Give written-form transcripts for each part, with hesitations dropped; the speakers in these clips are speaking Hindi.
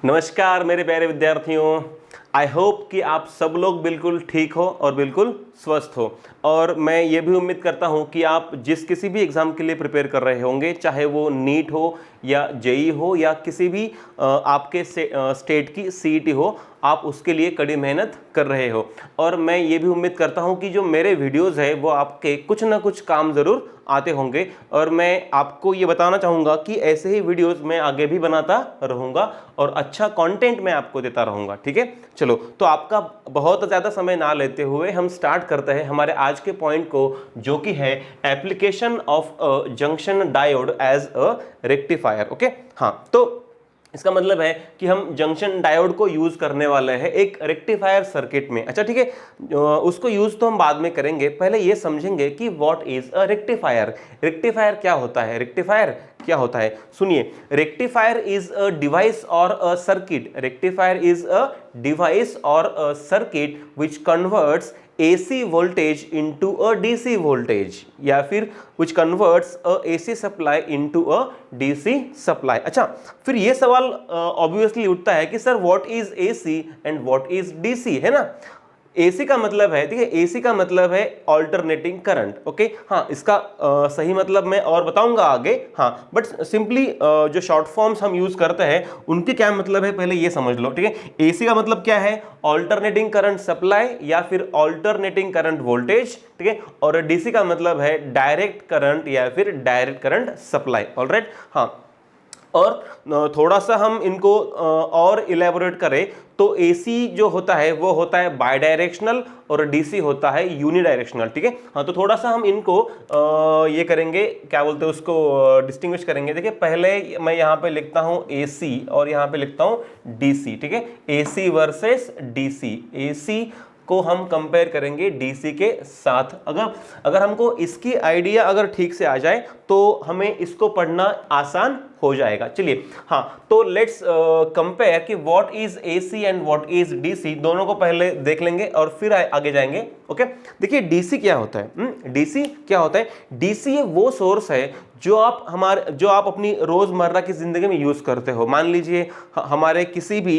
नमस्कार मेरे प्यारे विद्यार्थियों। आई होप कि आप सब लोग बिल्कुल ठीक हो और बिल्कुल स्वस्थ हो। और मैं ये भी उम्मीद करता हूँ कि आप जिस किसी भी एग्ज़ाम के लिए प्रिपेयर कर रहे होंगे, चाहे वो नीट हो या जेई हो या किसी भी आपके स्टेट की सीईटी हो, आप उसके लिए कड़ी मेहनत कर रहे हो। और मैं ये भी उम्मीद करता हूँ कि जो मेरे वीडियोज़ है वो आपके कुछ ना कुछ काम ज़रूर आते होंगे। और मैं आपको ये बताना चाहूँगा कि ऐसे ही वीडियोज़ मैं आगे भी बनाता रहूँगा और अच्छा कंटेंट मैं आपको देता रहूँगा। ठीक है, चलो तो आपका बहुत ज़्यादा समय ना लेते हुए हम स्टार्ट करते हैं हमारे आज के पॉइंट को, जो कि है application of a junction diode as a rectifier. Okay, हाँ, तो इसका मतलब है कि हम जंक्शन डायोड को यूज करने वाले हैं एक रेक्टिफायर सर्किट में। अच्छा ठीक है, उसको यूज तो हम बाद में करेंगे, पहले ये समझेंगे कि what is a rectifier. Rectifier क्या होता है? रेक्टिफायर क्या होता है, सुनिए। रेक्टिफायर इज अ डिवाइस और a circuit. Rectifier is a device और a circuit which converts AC voltage into a DC voltage, या फिर which converts a AC supply into a DC supply। अच्छा, फिर ये सवाल ऑब्वियसली उठता है कि sir what is AC and what is DC, है ना। AC का मतलब है, ठीक है, AC का मतलब है ऑल्टरनेटिंग करंट। ओके, हाँ, इसका सही मतलब मैं और बताऊंगा आगे, हाँ, बट सिंपली जो शॉर्ट फॉर्म्स हम यूज करते हैं उनके क्या मतलब है पहले ये समझ लो। ठीक है, AC का मतलब क्या है? ऑल्टरनेटिंग करंट सप्लाई या फिर ऑल्टरनेटिंग करंट वोल्टेज। ठीक है, और DC का मतलब है डायरेक्ट करंट या फिर डायरेक्ट करंट सप्लाई। ऑलराइट, हाँ। और थोड़ा सा हम इनको और इलेबोरेट करें तो AC जो होता है वो होता है बाई डायरेक्शनल और DC होता है यूनिडायरेक्शनल। ठीक है, हाँ, तो थोड़ा सा हम इनको ये करेंगे, क्या बोलते हैं उसको, डिस्टिंग्विश करेंगे। देखिए, पहले मैं यहाँ पे लिखता हूँ AC और यहाँ पे लिखता हूँ DC। ठीक है, AC वर्सेस DC। AC को हम कंपेयर करेंगे DC के साथ। अगर अगर हमको इसकी आइडिया अगर ठीक से आ जाए तो हमें इसको पढ़ना आसान हो जाएगा। चलिए, हाँ, तो लेट्स कंपेयर कि what is AC and what is DC, दोनों को पहले देख लेंगे और फिर आगे जाएंगे। ओके, देखिए DC क्या होता है। DC क्या होता है? DC वो सोर्स है जो आप अपनी रोजमर्रा की जिंदगी में यूज करते हो। मान लीजिए हमारे किसी भी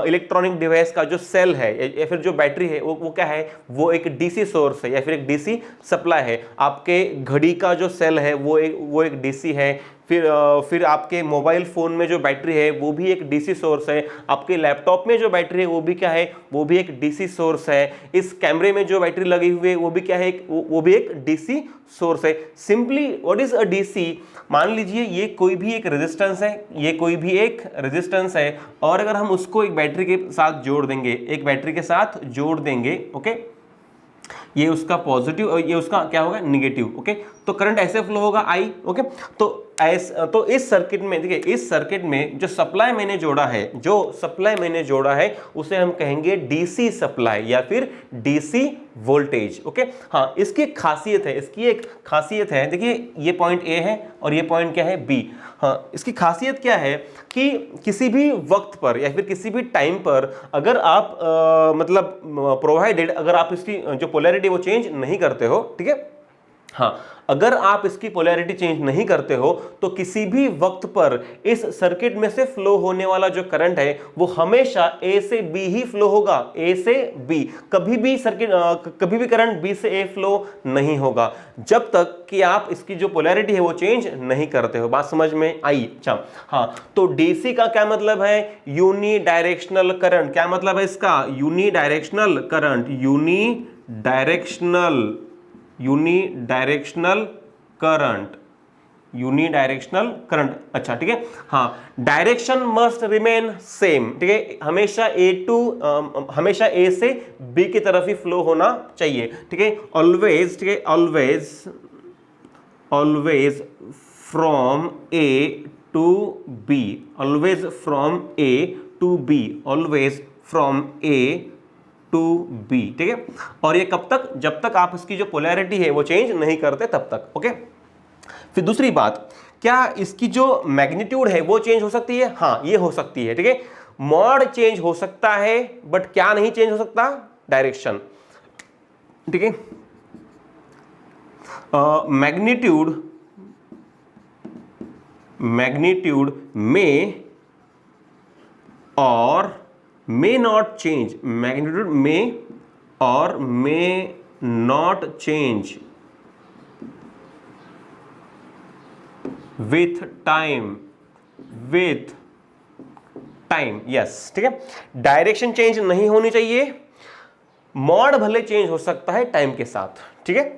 इलेक्ट्रॉनिक डिवाइस का जो सेल है या फिर जो बैटरी है वो क्या है? वो एक DC सोर्स है या फिर एक DC सप्लाई है। आपके घड़ी का जो सेल है वो एक DC है। फिर आपके मोबाइल फोन में जो बैटरी है वो भी एक DC सोर्स है। आपके लैपटॉप में जो बैटरी है वो भी क्या है? वो भी एक DC सोर्स है। इस कैमरे में जो बैटरी लगी हुई है वो भी क्या है? वो भी एक DC सोर्स है। Simply what is a DC? मान लीजिए ये कोई भी एक रेजिस्टेंस है, ये कोई भी एक रेजिस्टेंस है, और अगर हम उसको एक बैटरी के साथ जोड़ देंगे, एक बैटरी के साथ जोड़ देंगे, ओके, ये उसका पॉजिटिव और ये उसका क्या होगा? निगेटिव। ओके, तो करंट ऐसे फ्लो होगा आई। ओके, तो इस सर्किट में देखिए, इस सर्किट में जो सप्लाई मैंने जोड़ा है उसे हम कहेंगे DC सप्लाई या फिर DC वोल्टेज। ओके, हाँ, इसकी एक खासियत है। देखिए, ये पॉइंट A है और ये पॉइंट क्या है? B। हाँ, इसकी खासियत क्या है कि किसी भी वक्त पर या फिर किसी भी टाइम पर अगर आप मतलब प्रोवाइडेड अगर आप इसकी जो पोलैरिटी वो चेंज नहीं करते हो, ठीक है, हाँ, अगर आप इसकी पोलैरिटी चेंज नहीं करते हो तो किसी भी वक्त पर इस सर्किट में से फ्लो होने वाला जो करंट है वो हमेशा A से B ही फ्लो होगा। A से B, कभी भी करंट B से A फ्लो नहीं होगा जब तक कि आप इसकी जो पोलैरिटी है वो चेंज नहीं करते हो। बात समझ में आई? अच्छा, हाँ, तो DC का क्या मतलब है? Unidirectional current. क्या मतलब है इसका? Unidirectional current, unidirectional current. अच्छा ठीक है, हाँ, डायरेक्शन मस्ट रिमेन सेम। ठीक है, हमेशा A से B की तरफ ही फ्लो होना चाहिए। ठीक है, ऑलवेज, ठीक है, always from A to B, always from A to B, always from A to B। ठीक है, और ये कब तक? जब तक आप इसकी जो पोलैरिटी है वो चेंज नहीं करते तब तक। ओके, फिर दूसरी बात, क्या इसकी जो मैग्नीट्यूड है वो चेंज हो सकती है? हाँ, ये हो सकती है। ठीक है, मॉड चेंज हो सकता है बट क्या नहीं चेंज हो सकता? डायरेक्शन। ठीक है, मैग्नीट्यूड में और मे नॉट चेंज, मैग्नीट्यूड मे और may not change with time, with time, yes, ठीक है। डायरेक्शन चेंज नहीं होनी चाहिए, मॉड भले चेंज हो सकता है टाइम के साथ, ठीक है।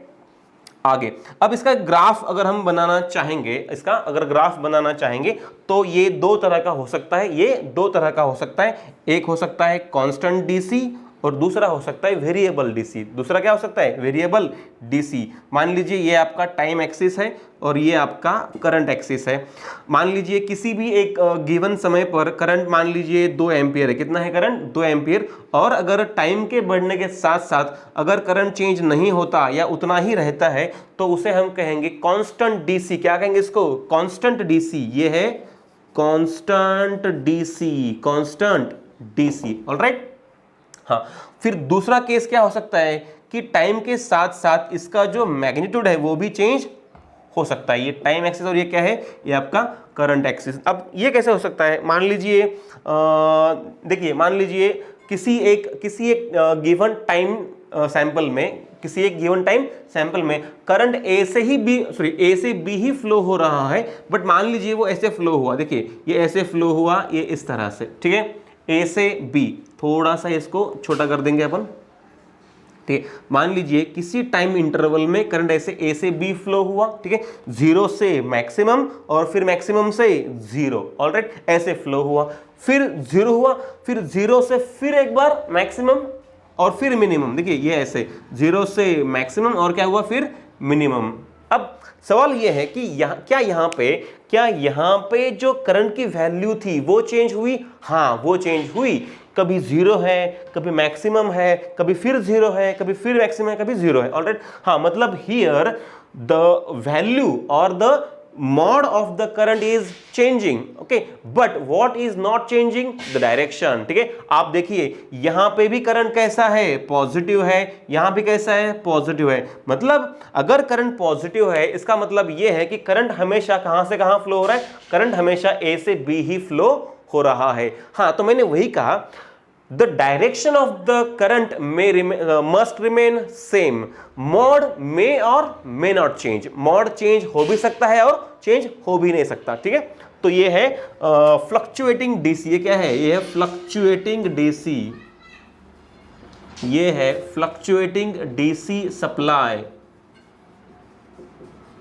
आगे अब इसका ग्राफ अगर हम बनाना चाहेंगे, इसका अगर ग्राफ बनाना चाहेंगे तो ये दो तरह का हो सकता है, ये दो तरह का हो सकता है। एक हो सकता है कांस्टेंट डीसी और दूसरा हो सकता है वेरिएबल डीसी। दूसरा क्या हो सकता है? Variable DC. मान लीजिए ये आपका टाइम एक्सिस है और ये आपका करंट एक्सिस है। मान लीजिए किसी भी एक गिवन समय पर करंट मान लीजिए 2 एम्पियर है। कितना है करंट? 2 एम्पियर। और अगर टाइम के बढ़ने के साथ साथ अगर करंट चेंज नहीं होता या उतना ही रहता है तो उसे हम कहेंगे कांस्टेंट डीसी। क्या कहेंगे इसको? Constant DC. ये है constant DC, constant DC. Alright. हाँ, फिर दूसरा केस क्या हो सकता है कि टाइम के साथ साथ इसका जो मैग्नीट्यूड है वो भी चेंज हो सकता है। ये टाइम एक्सिस और ये क्या है? ये आपका करंट एक्सिस। अब ये कैसे हो सकता है? मान लीजिए देखिए, मान लीजिए किसी एक गिवन टाइम सैंपल में, किसी एक गिवन टाइम सैंपल में करंट ए से बी ही फ्लो हो रहा है। बट मान लीजिए वो ऐसे फ्लो हुआ, देखिए ये ऐसे फ्लो हुआ, ये इस तरह से, ठीक है, ए से बी। थोड़ा सा इसको छोटा कर देंगे अपन, ठीक है। मान लीजिए किसी टाइम इंटरवल में करंट ऐसे ए से बी फ्लो हुआ, ठीक है, 0 से मैक्सिमम और फिर मैक्सिमम से 0। ऑलराइट, ऐसे फ्लो हुआ, फिर 0 हुआ, फिर 0 से फिर एक बार मैक्सिमम और फिर मिनिमम। देखिए ये ऐसे 0 से मैक्सिमम और क्या हुआ? फिर मिनिमम। अब सवाल ये है कि क्या यहाँ पे जो करंट की वैल्यू थी वो चेंज हुई? हाँ, वो चेंज हुई। कभी 0 है, कभी मैक्सिमम है, कभी फिर 0 है, कभी फिर मैक्सिमम है, कभी 0 है। ऑलराइट। हाँ, मतलब हियर द वैल्यू और the mod of the current is changing, okay, but what is not changing? the direction, ठीक है। आप देखिए यहां पे भी करंट कैसा है? पॉजिटिव है। यहां भी कैसा है? पॉजिटिव है। मतलब अगर करंट पॉजिटिव है इसका मतलब यह है कि करंट हमेशा कहां से कहां फ्लो हो रहा है? करंट हमेशा ए से बी ही फ्लो हो रहा है। हाँ, तो मैंने वही कहा, the direction of the current must remain same. Mod may or may not change. Mod change हो भी सकता है और change हो भी नहीं सकता, ठीक है। तो ये है फ्लक्चुएटिंग डीसी। ये क्या है? ये है फ्लक्चुएटिंग डीसी। ये है फ्लक्चुएटिंग डीसी सप्लाई।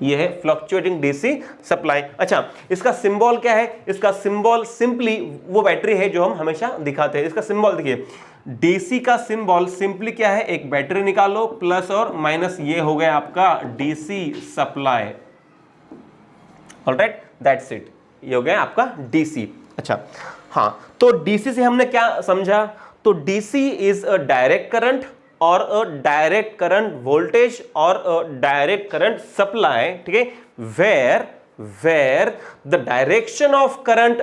ये है फ्लक्चुएटिंग डीसी सप्लाई। अच्छा, इसका सिंबल क्या है? इसका सिंबल सिंपली वो बैटरी है जो हम हमेशा दिखाते हैं। इसका सिंबल देखिए, डीसी का सिंबल सिंपली क्या है? एक बैटरी निकालो, प्लस और माइनस, ये हो गया आपका DC supply. Alright, that's it. ये हो गया आपका डीसी। अच्छा, हाँ, तो डीसी से हमने क्या समझा? तो DC is a direct current और अ डायरेक्ट करंट वोल्टेज और अ डायरेक्ट करंट सप्लाई, ठीक है, where the direction of current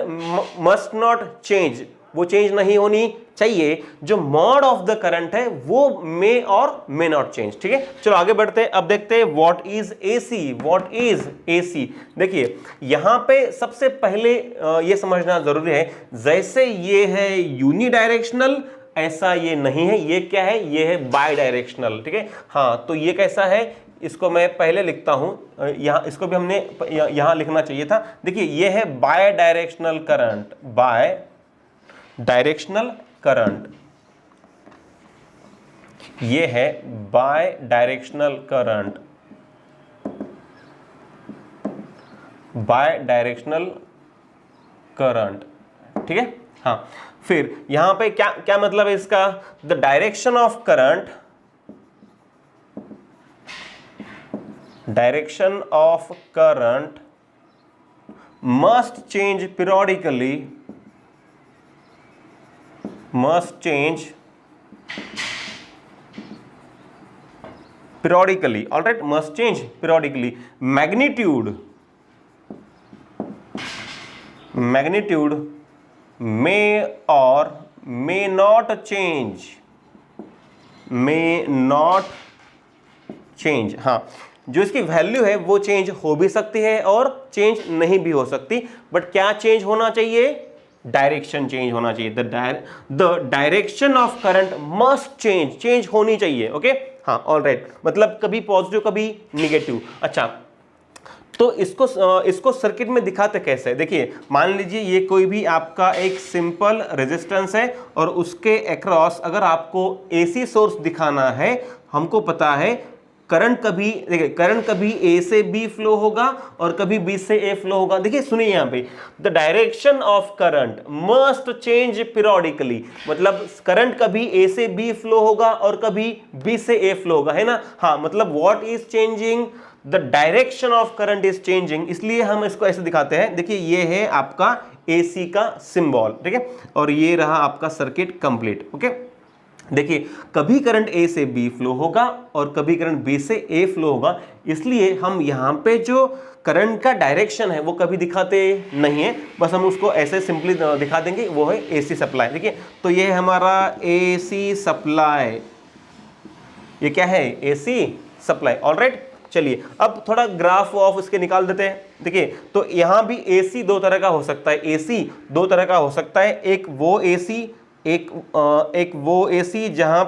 must not change. वो चेंज नहीं होनी चाहिए। जो मॉड ऑफ द करंट है वो मे और मे नॉट चेंज, ठीक है। चलो आगे बढ़ते हैं। अब देखते हैं what is AC. What is AC? देखिए यहां पे सबसे पहले ये समझना जरूरी है, जैसे ये है यूनिडायरेक्शनल, ऐसा ये नहीं है। ये क्या है? ये है बाय डायरेक्शनल, ठीक है। हाँ, तो ये कैसा है? इसको मैं पहले लिखता हूं, यहां इसको भी हमने यहां लिखना चाहिए था। देखिए ये है bidirectional current, bidirectional current. ये है bidirectional current, bidirectional current, ठीक है। हाँ, फिर यहां पे क्या क्या मतलब है इसका? The direction of current, direction of current must change periodically, must change periodically. All right, must change periodically. Magnitude may or may not change, may not change। हाँ, जो इसकी वैल्यू है वो चेंज हो भी सकती है और चेंज नहीं भी हो सकती। बट क्या चेंज होना चाहिए? डायरेक्शन चेंज होना चाहिए, the direction of current must change होनी चाहिए। ओके हाँ, ऑलराइट, मतलब कभी पॉजिटिव कभी निगेटिव। अच्छा, तो इसको सर्किट में दिखाते कैसे, देखिए मान लीजिए ये कोई भी आपका एक सिंपल रेजिस्टेंस है और उसके अक्रॉस अगर आपको एसी सोर्स दिखाना है, हमको पता है करंट कभी, देखिए करंट कभी ए से बी फ्लो होगा और कभी बी से ए फ्लो होगा। देखिए सुनिए यहाँ पे, the direction of current must change periodically, मतलब करंट कभी ए से बी फ्लो होगा और कभी बी से ए फ्लो होगा, है ना। हाँ, मतलब what is changing, the direction of current is changing, इसलिए हम इसको ऐसे दिखाते हैं। देखिए ये है आपका एसी का सिंबल, ठीक है, और ये रहा आपका सर्किट कंप्लीट। ओके, देखिए कभी करंट ए से बी फ्लो होगा और कभी करंट बी से ए फ्लो होगा, इसलिए हम यहाँ पे जो करंट का डायरेक्शन है वो कभी दिखाते नहीं है, बस हम उसको ऐसे सिंपली दिखा देंगे, वो है एसी सप्लाई। देखिए तो ये है हमारा एसी सप्लाई, ये क्या है, एसी सप्लाई। ऑलराइट, चलिए अब थोड़ा ग्राफ ऑफ इसके निकाल देते हैं। देखिए तो यहां भी एसी दो तरह का हो सकता है, एसी दो तरह का हो सकता है, एक वो एसी, एक वो एसी जहां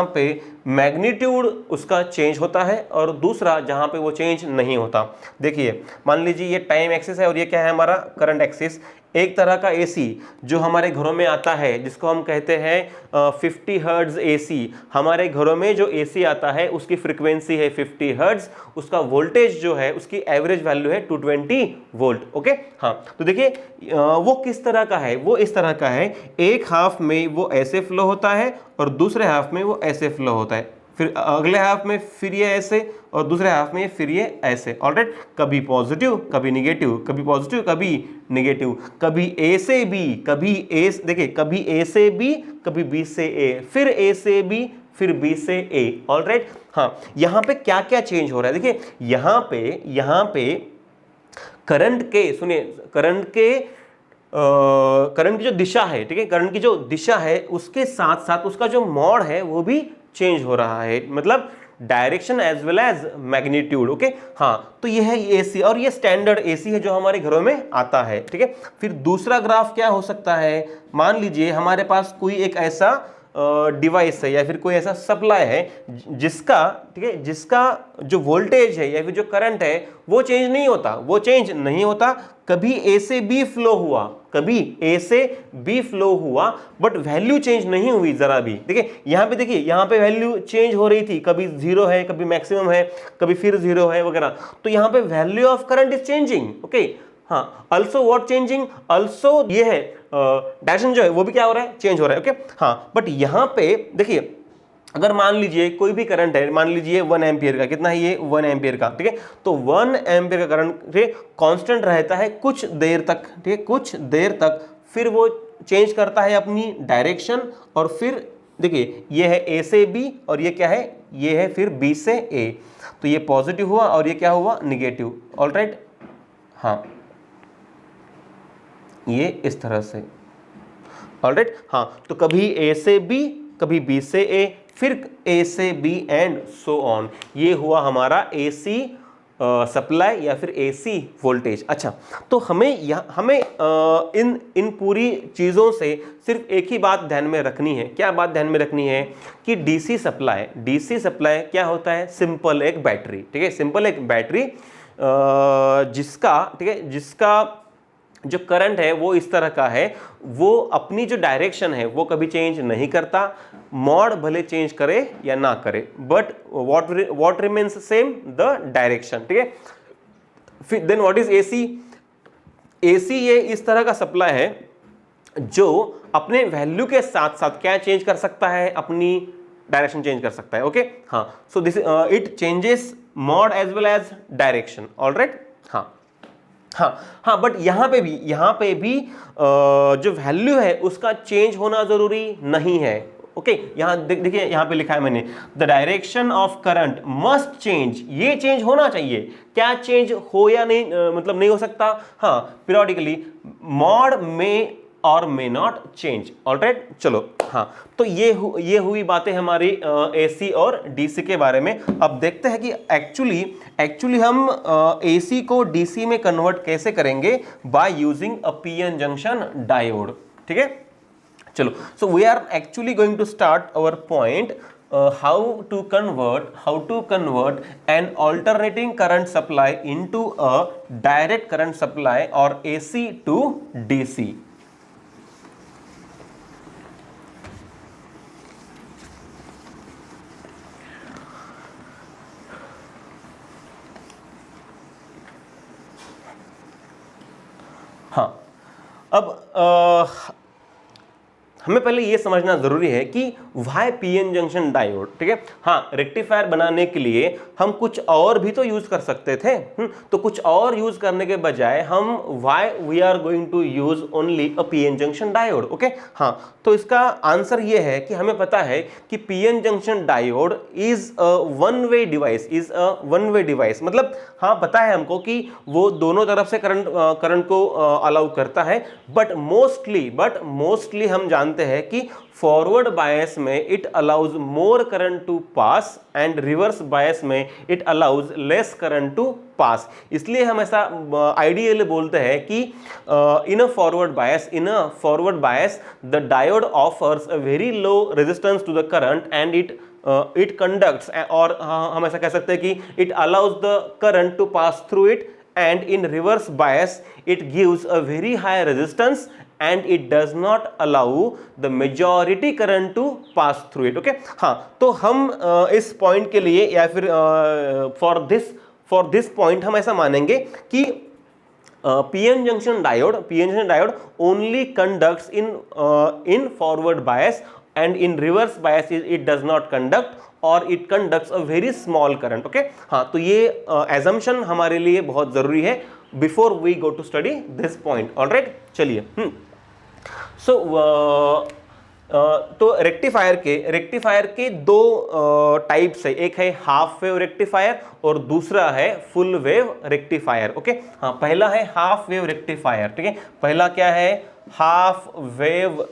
पे मैग्नीट्यूड उसका चेंज होता है और दूसरा जहां पे वो चेंज नहीं होता। देखिए मान लीजिए ये टाइम एक्सिस है और ये क्या है, हमारा करंट एक्सिस। एक तरह का एसी जो हमारे घरों में आता है जिसको हम कहते हैं 50 हर्ट्ज एसी, हमारे घरों में जो एसी आता है उसकी फ्रीक्वेंसी है 50 हर्ट्ज, उसका वोल्टेज जो है उसकी एवरेज वैल्यू है 220 वोल्ट। ओके हाँ, तो देखिए वो किस तरह का है, वो इस तरह का है, एक हाफ में वो ऐसे फ्लो होता है और दूसरे हाफ में वो ऐसे फ्लो होता है, फिर अगले हाफ में फिर ये ऐसे और दूसरे हाफ में फिर ये ऐसे। ऑलराइट, कभी पॉजिटिव कभी निगेटिव, कभी पॉजिटिव कभी निगेटिव, कभी ए से बी, कभी ए, देखिए कभी ए से बी कभी बी से ए, फिर ए से बी फिर बी से ए। ऑलराइट हाँ, यहाँ पे क्या क्या चेंज हो रहा है, देखिए यहाँ पे करंट के, सुनिए करंट की जो दिशा है, ठीक है, करंट की जो दिशा है उसके साथ साथ उसका जो मोड है वो भी चेंज हो रहा है, मतलब direction as well as magnitude. Okay हाँ, तो ये है एसी और ये स्टैंडर्ड एसी है जो हमारे घरों में आता है, ठीक है। फिर दूसरा ग्राफ क्या हो सकता है, मान लीजिए हमारे पास कोई एक ऐसा डिवाइस है या फिर कोई ऐसा सप्लाई है जिसका, ठीक है, जिसका जो वोल्टेज है या फिर जो करंट है वो चेंज नहीं होता, कभी ए से बी फ्लो हुआ, कभी ए से बी फ्लो हुआ, बट वैल्यू चेंज नहीं हुई जरा भी। देखिए यहाँ पे वैल्यू चेंज हो रही थी, कभी 0 है कभी मैक्सिमम है कभी फिर 0 है वगैरह, तो यहाँ पे value of current is changing. Okay हाँ, अल्सो व्हाट चेंजिंग, अल्सो ये है डायरेक्शन जो है वो भी क्या हो रहा है, चेंज हो रहा है। ओके हाँ, बट यहाँ पे देखिए अगर मान लीजिए कोई भी करंट है, मान लीजिए 1 एम्पियर का, कितना है ये 1 एम्पियर का, ठीक है, तो 1 एम्पियर का करंट कांस्टेंट रहता है कुछ देर तक, ठीक है, कुछ देर तक, फिर वो चेंज करता है अपनी डायरेक्शन और फिर देखिए ये है ए से बी और ये क्या है, ये है फिर बी से ए, तो ये पॉजिटिव हुआ और ये क्या हुआ, निगेटिव। ऑलराइट हाँ, ये इस तरह से। ऑलराइट हाँ, तो कभी ए से बी कभी बी से ए फिर ए से बी एंड सो ऑन, ये हुआ हमारा एसी सप्लाई या फिर एसी वोल्टेज। अच्छा, तो हमें इन पूरी चीज़ों से सिर्फ एक ही बात ध्यान में रखनी है, क्या बात ध्यान में रखनी है कि डीसी सप्लाई क्या होता है, सिंपल एक बैटरी, ठीक है, सिंपल एक बैटरी जिसका, ठीक है, जिसका जो करंट है वो इस तरह का है, वो अपनी जो डायरेक्शन है वो कभी चेंज नहीं करता, मोड भले चेंज करे या ना करे, but what remains same, the direction, ठीक है। फिर देन व्हाट इज एसी ये इस तरह का सप्लाई है जो अपने वैल्यू के साथ साथ क्या चेंज कर सकता है, अपनी डायरेक्शन चेंज कर सकता है। ओके हाँ, so this it changes mode as well as direction. Alright हाँ, बट यहाँ पे भी जो वैल्यू है उसका चेंज होना जरूरी नहीं है। ओके यहाँ देखिए यहाँ पे लिखा है मैंने, the direction of current must change, ये चेंज होना चाहिए, क्या चेंज हो या नहीं, मतलब नहीं हो सकता, हाँ, पीरियोडिकली, मॉड मे और मे नॉट चेंज। ऑलराइट चलो हाँ, तो ये हुई बातें हमारी एसी और डीसी के बारे में। अब देखते हैं कि एक्चुअली हम एसी को डीसी में कन्वर्ट कैसे करेंगे, by using a PN junction diode. ठीक है, चलो, so we are actually going to start our point, how to convert an alternating current supply into a direct current supply or AC to DC. हाँ, अब हमें पहले ये समझना जरूरी है कि वाई पीएन जंक्शन डायोड। ठीक है, हाँ, रेक्टिफायर बनाने के लिए हम कुछ और भी तो यूज कर सकते थे, तो कुछ और यूज करने के बजाय हम why we are going to use only a PN junction diode. Okay, हाँ, तो इसका आंसर ये है कि हमें पता है कि PN junction diode is a one way device, मतलब हाँ, पता है हमको कि वो दोनों तरफ से करंट को अलाउ करता है, बट मोस्टली हम जानते हैं कि फॉरवर्ड बायस में it allows more current to pass and reverse bias में it allows less current to pass. इसलिए हम ऐसा आइडियली बोलते हैं कि in a forward bias the diode offers a very low resistance to the current and it conducts, और हम ऐसा कह सकते हैं कि it allows the current to pass through it, and in reverse bias it gives a very high resistance and it does not allow the majority current to pass through it. Okay, हाँ, तो हम इस पॉइंट के लिए या फिर फॉर दिस पॉइंट हम ऐसा मानेंगे कि PN junction diode only conducts in forward bias and in reverse bias it does not conduct और it conducts a very small current. Okay, हाँ, तो ये assumption हमारे लिए बहुत जरूरी है before we go to study this point. Alright, चलिए, so तो रेक्टिफायर के दो टाइप्स है, एक है हाफ वेव रेक्टिफायर और दूसरा है फुल वेव रेक्टिफायर। ओके, हाँ, पहला है हाफ वेव रेक्टिफायर। ठीक है, पहला क्या है, हाफ वेव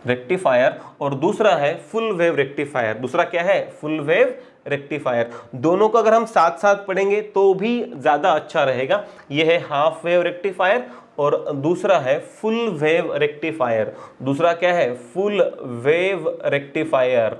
रेक्टिफायर और दूसरा है फुल वेव रेक्टिफायर। दूसरा क्या है, फुल वेव रेक्टिफायर। दोनों को अगर हम साथ साथ पढ़ेंगे तो भी ज्यादा अच्छा रहेगा। यह है हाफ वेव रेक्टिफायर और दूसरा है फुल वेव रेक्टिफायर। दूसरा क्या है, फुल वेव रेक्टिफायर।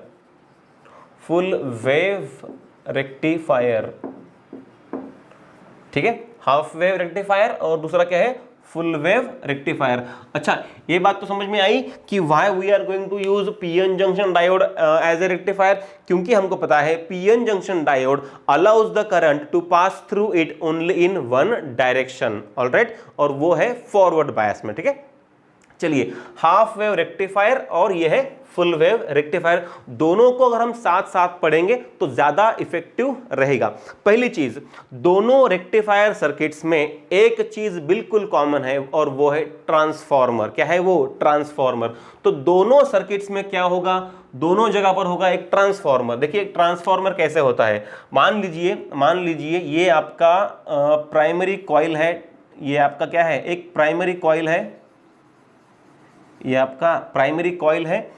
ठीक है, हाफ वेव रेक्टिफायर और दूसरा क्या है, फुल वेव रेक्टिफायर। अच्छा, ये बात तो समझ में आई कि why we are going to use PN junction diode as a rectifier, क्योंकि हमको पता है PN junction diode allows the current to pass through it only in one direction. Alright, और वो है फॉरवर्ड बायस में। ठीक है, चलिए, हाफ वेव रेक्टिफायर और यह है फुल वेव रेक्टिफायर, दोनों को अगर हम साथ साथ पढ़ेंगे तो ज्यादा इफेक्टिव रहेगा। पहली चीज, दोनों रेक्टिफायर सर्किट्स में एक चीज बिल्कुल कॉमन है और वो है ट्रांसफॉर्मर। क्या है वो, ट्रांसफॉर्मर। तो दोनों सर्किट्स में क्या होगा, दोनों जगह पर होगा एक ट्रांसफॉर्मर। देखिए ट्रांसफॉर्मर कैसे होता है, मान लीजिए ये आपका प्राइमरी कॉइल है, ये आपका क्या है, एक प्राइमरी कॉइल है, ये आपका प्राइमरी कॉइल है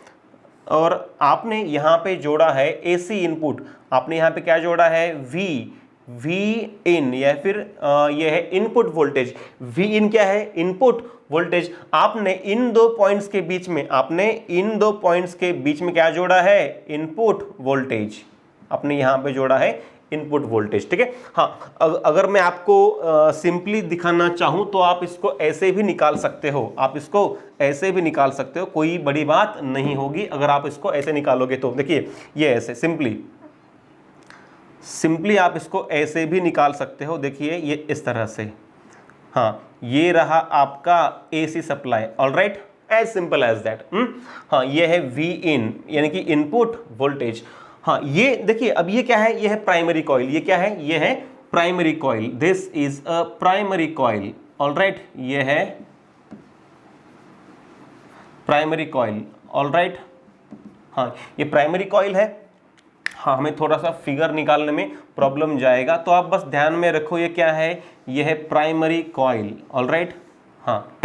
और आपने यहां पे जोड़ा है एसी इनपुट। आपने यहां पे क्या जोड़ा है, वी इन, या फिर ये है इनपुट वोल्टेज। वी इन क्या है, इनपुट वोल्टेज। आपने इन दो पॉइंट्स के बीच में क्या जोड़ा है, इनपुट वोल्टेज। आपने यहां पे जोड़ा है इनपुट वोल्टेज। ठीक है, हाँ, अगर मैं आपको सिंपली दिखाना चाहूं तो आप इसको ऐसे भी निकाल सकते हो, कोई बड़ी बात नहीं होगी अगर आप इसको ऐसे निकालोगे तो। देखिए ये ऐसे सिंपली आप इसको ऐसे भी निकाल सकते हो। देखिए ये इस तरह से, हाँ, ये रहा आपका AC supply. Alright, as simple as that. हाँ, ये है वी इन यानी कि इनपुट वोल्टेज। हाँ, ये देखिए, अब ये क्या है, ये है प्राइमरी कॉइल। ये क्या है, ये है primary coil. This is a primary coil. Alright, ये है प्राइमरी कॉइल। ऑलराइट, हाँ, ये प्राइमरी कॉइल है हाँ, हमें थोड़ा सा फिगर निकालने में प्रॉब्लम जाएगा, तो आप बस ध्यान में रखो ये क्या है, ये है प्राइमरी कॉइल। ऑलराइट, हाँ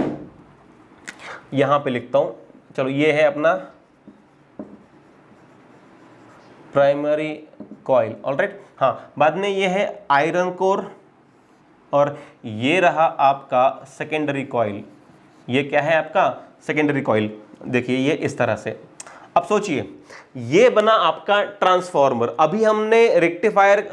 यहां पे लिखता हूं, चलो ये है अपना प्राइमरी कॉइल। ऑलराइट, हाँ बाद में ये है आयरन कोर, और ये रहा आपका सेकेंडरी कॉइल। ये क्या है आपका सेकेंडरी कॉइल, देखिए ये इस तरह से। अब सोचिए, ये बना आपका ट्रांसफॉर्मर। अभी हमने रेक्टिफायर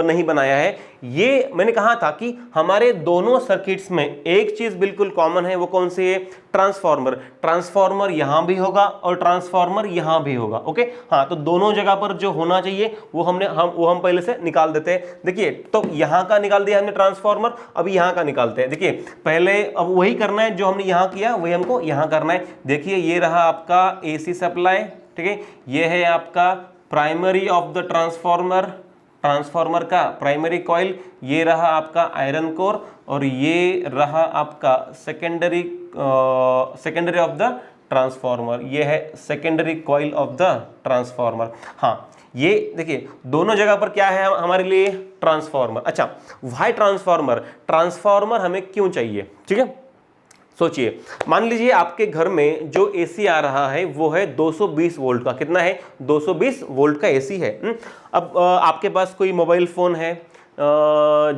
नहीं बनाया है। ये मैंने कहा था कि हमारे दोनों सर्किट्स में एक चीज बिल्कुल कॉमन है, वो कौन सी है, ट्रांसफॉर्मर। ट्रांसफॉर्मर यहां भी होगा और ट्रांसफॉर्मर यहां भी होगा। ओके, हाँ तो दोनों जगह पर जो होना चाहिए वो हम पहले से निकाल देते हैं। देखिए, तो यहां का निकाल दिया हमने ट्रांसफॉर्मर, अभी यहां का निकालते हैं। देखिए पहले अब वही करना है जो हमने यहां किया, वही हमको यहां करना है। देखिए ये रहा आपका एसी सप्लाई, ठीक है, ये है आपका primary of the transformer, transformer का प्राइमरी कॉइल, ये रहा आपका आयरन कोर, और ये रहा आपका सेकेंडरी ऑफ द ट्रांसफॉर्मर, ये है secondary coil of the transformer. हाँ ये देखिए दोनों जगह पर क्या है हमारे लिए, ट्रांसफॉर्मर। अच्छा, वाई ट्रांसफॉर्मर, ट्रांसफॉर्मर हमें क्यों चाहिए, ठीक है। सोचिए, मान लीजिए आपके घर में जो एसी आ रहा है वो है 220 वोल्ट का। कितना है, 220 वोल्ट का एसी है। अब आपके पास कोई मोबाइल फोन है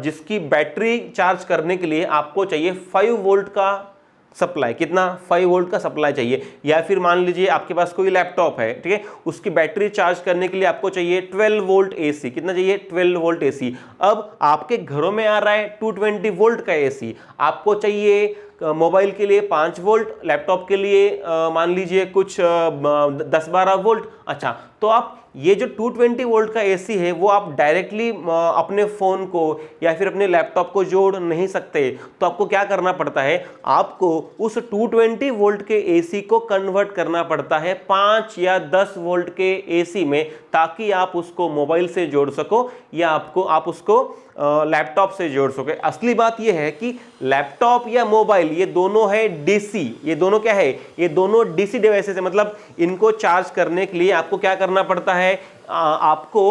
जिसकी बैटरी चार्ज करने के लिए आपको चाहिए 5 वोल्ट का सप्लाई। कितना, 5 वोल्ट का सप्लाई चाहिए। या फिर मान लीजिए आपके पास कोई लैपटॉप है, ठीक है, उसकी बैटरी चार्ज करने के लिए आपको चाहिए 12 वोल्ट एसी। कितना चाहिए, 12 वोल्ट एसी। अब आपके घरों में आ रहा है 220 वोल्ट का एसी, आपको चाहिए मोबाइल के लिए 5 वोल्ट, लैपटॉप के लिए मान लीजिए कुछ 10-12 वोल्ट। अच्छा, तो आप ये जो 220 वोल्ट का एसी है वो आप डायरेक्टली अपने फ़ोन को या फिर अपने लैपटॉप को जोड़ नहीं सकते। तो आपको क्या करना पड़ता है, आपको उस 220 वोल्ट के एसी को कन्वर्ट करना पड़ता है 5 या 10 वोल्ट के एसी में, ताकि आप उसको मोबाइल से जोड़ सको या आप उसको लैपटॉप से जोड़ सके। असली बात यह है कि लैपटॉप या मोबाइल ये दोनों है डीसी, ये दोनों क्या है, ये दोनों डीसी डिवाइसेस है। मतलब इनको चार्ज करने के लिए आपको क्या करना पड़ता है, आपको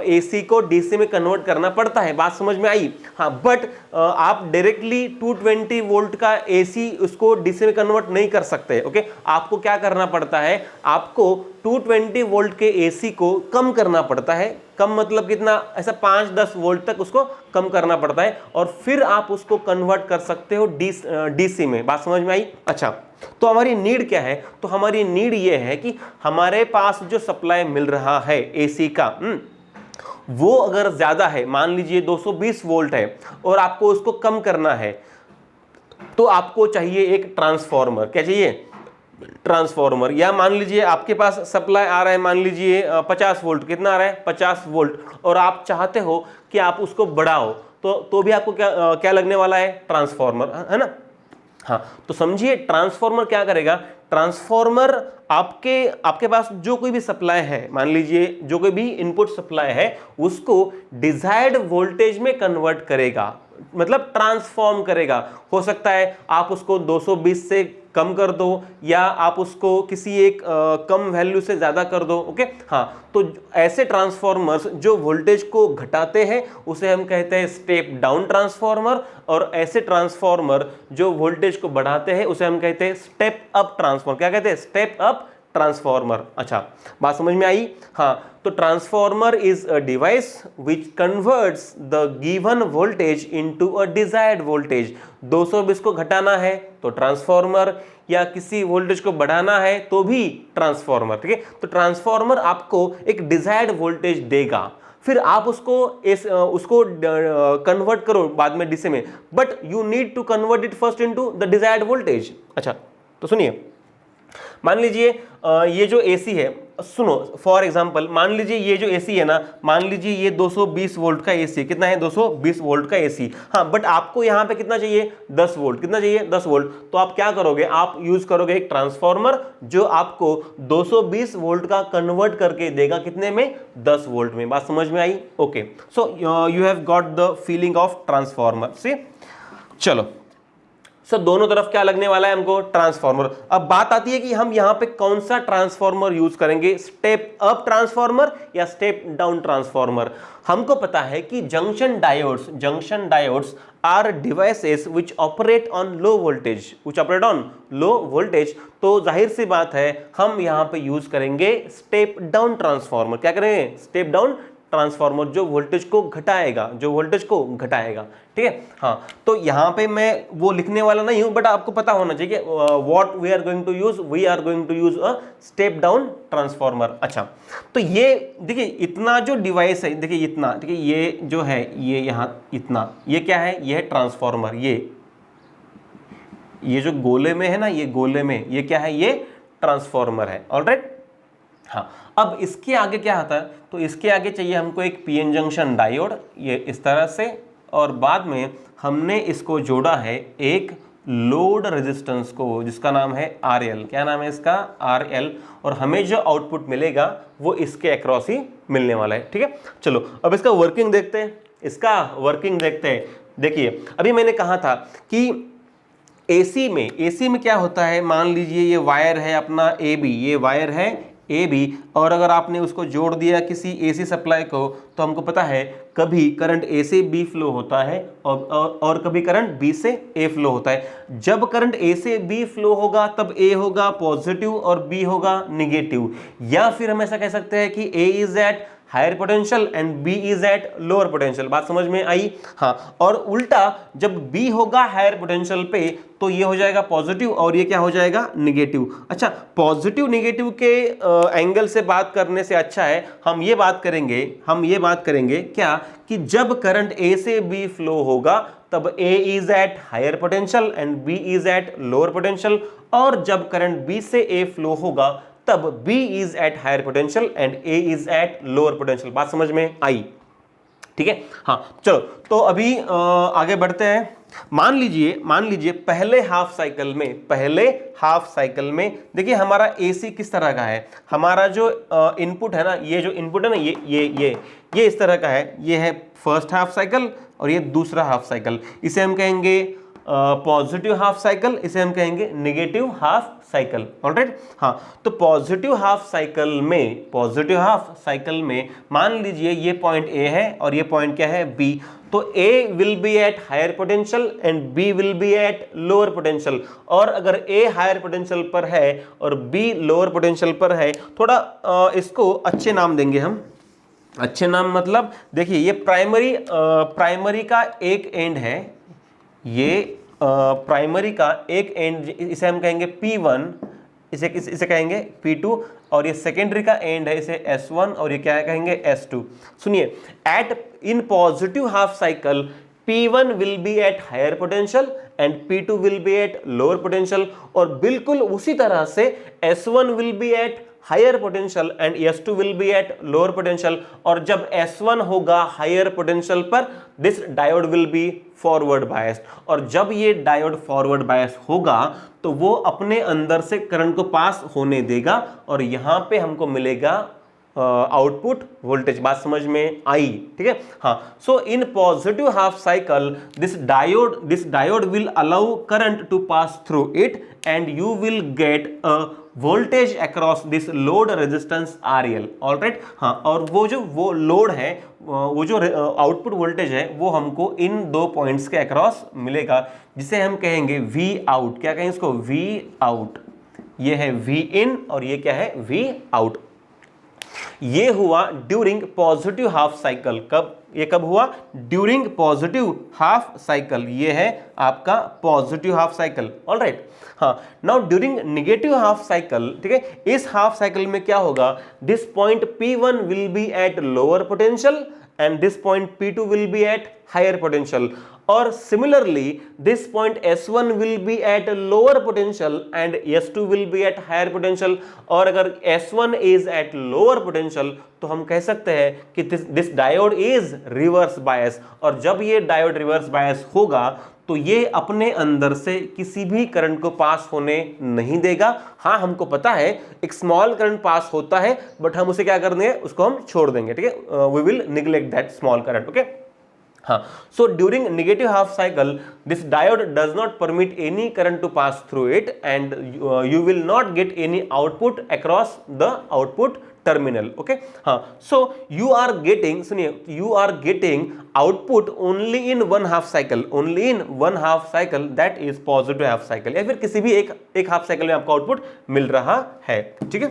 एसी को डीसी में कन्वर्ट करना पड़ता है। बात समझ में आई, हाँ। बट आप डायरेक्टली 220 वोल्ट का एसी उसको डीसी में कन्वर्ट नहीं कर सकते। ओके, आपको क्या करना पड़ता है, आपको 220 वोल्ट के एसी को कम करना पड़ता है। कम मतलब कितना, ऐसा 5-10 वोल्ट तक उसको कम करना पड़ता है, और फिर आप उसको कन्वर्ट कर सकते हो डीसी में। बात समझ में आई। अच्छा, तो हमारी नीड क्या है, तो हमारी नीड ये है कि हमारे पास जो सप्लाई मिल रहा है एसी का, वो अगर ज्यादा है, मान लीजिए 220 वोल्ट है और आपको उसको कम करना है, तो आपको चाहिए एक ट्रांसफॉर्मर। क्या चाहिए, ट्रांसफॉर्मर। या मान लीजिए आपके पास सप्लाई आ रहा है, मान लीजिए 50 वोल्ट, कितना आ रहा है, 50 वोल्ट, और आप चाहते हो कि आप उसको बढ़ाओ, तो भी आपको क्या लगने वाला है, ट्रांसफॉर्मर, है ना। हाँ, तो समझिए ट्रांसफॉर्मर क्या करेगा, ट्रांसफॉर्मर आपके पास जो कोई भी सप्लाई है, मान लीजिए जो कोई भी इनपुट सप्लाई है, उसको डिजायर्ड वोल्टेज में कन्वर्ट करेगा, मतलब ट्रांसफॉर्म करेगा। हो सकता है आप उसको 220 से कम कर दो, या आप उसको किसी एक कम वैल्यू से ज्यादा कर दो। ओके, हाँ, तो ऐसे ट्रांसफॉर्मर्स जो वोल्टेज को घटाते हैं उसे हम कहते हैं स्टेप डाउन ट्रांसफॉर्मर, और ऐसे ट्रांसफॉर्मर जो वोल्टेज को बढ़ाते हैं उसे हम कहते हैं स्टेप अप ट्रांसफॉर्मर। क्या कहते हैं, स्टेप अप ट्रांसफॉर्मर। अच्छा, बात समझ में आई। हाँ, तो transformer is a device which converts the given voltage into a desired voltage. 220 को घटाना है तो ट्रांसफॉर्मर, या किसी वोल्टेज को बढ़ाना है तो भी ट्रांसफॉर्मर। ठीक है, तो ट्रांसफॉर्मर आपको एक डिजायर्ड वोल्टेज देगा, फिर आप उसको कन्वर्ट करो बाद में डीसी में, but you need to convert it first into the desired voltage. अच्छा, तो सुनिए, मान लीजिए ये जो एसी है, सुनो फॉर एग्जांपल, मान लीजिए ये जो एसी है ना, मान लीजिए ये 220 वोल्ट का एसी, कितना है, 220 वोल्ट का एसी। हाँ, बट आपको यहां पे कितना चाहिए, 10 वोल्ट। कितना चाहिए, 10 वोल्ट। तो आप क्या करोगे, आप यूज करोगे एक ट्रांसफॉर्मर जो आपको 220 वोल्ट का कन्वर्ट करके देगा, कितने में, 10 वोल्ट में। बात समझ में आई। Okay, so you have got the feeling of transformer से। चलो सो दोनों तरफ क्या लगने वाला है हमको, ट्रांसफार्मर। अब बात आती है कि हम यहां पे कौन सा ट्रांसफार्मर यूज करेंगे, स्टेप अप ट्रांसफार्मर या स्टेप डाउन ट्रांसफार्मर। हमको पता है कि junction diodes are devices which operate on low voltage, तो जाहिर सी बात है हम यहां पे यूज करेंगे स्टेप डाउन ट्रांसफार्मर। क्या करेंगे, स्टेप डाउन ट्रांसफार्मर, जो वोल्टेज को घटाएगा, ठीक है। हाँ, तो यहां पे मैं वो लिखने वाला नहीं हूं, बट आपको पता होना चाहिए what we are going to use a step down transformer. अच्छा, तो ये देखिए इतना जो डिवाइस है, देखिए इतना, ठीक है, ये जो है ये यहां इतना, ये क्या है, ये है ट्रांसफार्मर। ये जो गोले में है ना, ये गोले में ये क्या है, ये ट्रांसफार्मर है। ऑलराइट। हाँ, अब इसके आगे क्या आता है, तो इसके आगे चाहिए हमको एक पीएन जंक्शन डायोड, ये इस तरह से, और बाद में हमने इसको जोड़ा है एक लोड रेजिस्टेंस को जिसका नाम है RL। क्या नाम है इसका, RL। और हमें जो आउटपुट मिलेगा वो इसके अक्रॉस ही मिलने वाला है, ठीक है। चलो अब इसका वर्किंग देखते हैं, देखिए अभी मैंने कहा था कि एसी में क्या होता है, मान लीजिए ये वायर है अपना AB, ये वायर है AB, और अगर आपने उसको जोड़ दिया किसी AC सप्लाई को, तो हमको पता है कभी करंट A से B फ्लो होता है और कभी करंट B से A फ्लो होता है। जब करंट A से B फ्लो होगा तब A होगा पॉजिटिव और B होगा निगेटिव, या फिर हम ऐसा कह सकते हैं कि A is at higher potential and B is at lower potential. बात समझ में आई। हाँ, और उल्टा जब B होगा हायर पोटेंशियल पे तो ये हो जाएगा पॉजिटिव और ये क्या हो जाएगा, निगेटिव। अच्छा, पॉजिटिव निगेटिव के एंगल से बात करने से अच्छा है हम ये बात करेंगे क्या, कि जब करंट A से B फ्लो होगा तब A is at higher potential and B is at lower potential, और जब करंट B से A फ्लो होगा तब B is at higher potential and A is at lower potential. बात समझ में आई, ठीक है। हाँ, चलो तो अभी आगे बढ़ते हैं। मान लीजिए पहले हाफ साइकिल में देखिए हमारा AC किस तरह का है, हमारा जो इनपुट है ना, ये जो इनपुट है ना, ये इस तरह का है। ये है फर्स्ट हाफ साइकिल और ये दूसरा हाफ साइकिल। इसे हम कहेंगे पॉजिटिव हाफ साइकिल, इसे हम कहेंगे नेगेटिव हाफ साइकिल। ऑलराइट। हाँ, तो पॉजिटिव हाफ साइकिल में मान लीजिए ये पॉइंट A है और ये पॉइंट क्या है, B। तो A will be at higher potential and B will be at lower potential. और अगर A हायर पोटेंशियल पर है और B लोअर पोटेंशियल पर है, थोड़ा इसको अच्छे नाम देंगे हम। अच्छे नाम मतलब देखिए ये प्राइमरी का एक एंड है, ये प्राइमरी का एक एंड, इसे हम कहेंगे P1, इसे कहेंगे P2, और ये सेकेंडरी का एंड है, इसे S1, और ये क्या है कहेंगे S2। सुनिए, in positive half cycle P1 will be at higher potential and P2 will be at lower potential, और बिल्कुल उसी तरह से S1 will be at higher potential and S2 will be at lower potential. और जब S1 होगा हायर पोटेंशियल पर, this diode will be forward biased, और जब ये डायोड फॉरवर्ड बायस होगा तो वो अपने अंदर से करंट को पास होने देगा और यहां पे हमको मिलेगा आउटपुट वोल्टेज। बात समझ में आई, ठीक है। हाँ, so in positive half cycle this diode will allow current to pass through it and you will get a voltage across this load resistance RL। Alright. हाँ, और वो लोड है, वो जो आउटपुट वोल्टेज है वो हमको इन दो पॉइंट्स के अक्रॉस मिलेगा, जिसे हम कहेंगे V आउट। क्या कहेंगे इसको, V आउट। ये है V इन और ये क्या है, V आउट। ये हुआ ड्यूरिंग पॉजिटिव हाफ साइकिल। कब हुआ, ड्यूरिंग पॉजिटिव हाफ साइकिल। ये है आपका पॉजिटिव हाफ साइकिल। ऑलराइट। हाँ, now during negative half cycle, ठीक है, इस हाफ साइकिल में क्या होगा, this point P1 will be at lower potential and this point P2 will be at higher potential, और similarly this point S1 will be at lower potential and S2 will be at higher potential. और अगर S1 is at lower potential तो हम कह सकते हैं कि this diode is reverse bias, और जब ये डायोड रिवर्स बायस होगा तो ये अपने अंदर से किसी भी करंट को पास होने नहीं देगा। हाँ, हमको पता है एक स्मॉल करंट पास होता है, बट हम उसे क्या कर देंगे, उसको हम छोड़ देंगे, ठीक है, we will neglect that small current. Okay. हाँ, so during negative half cycle this diode does not permit any current to pass through it and you will not get any output across the output terminal. Okay, हाँ, so you are getting, सुनिए, you are getting output only in one half cycle, only in one half cycle, that is positive half cycle, या फिर किसी भी एक हाफ साइकिल में आपको आउटपुट मिल रहा है. ठीक है.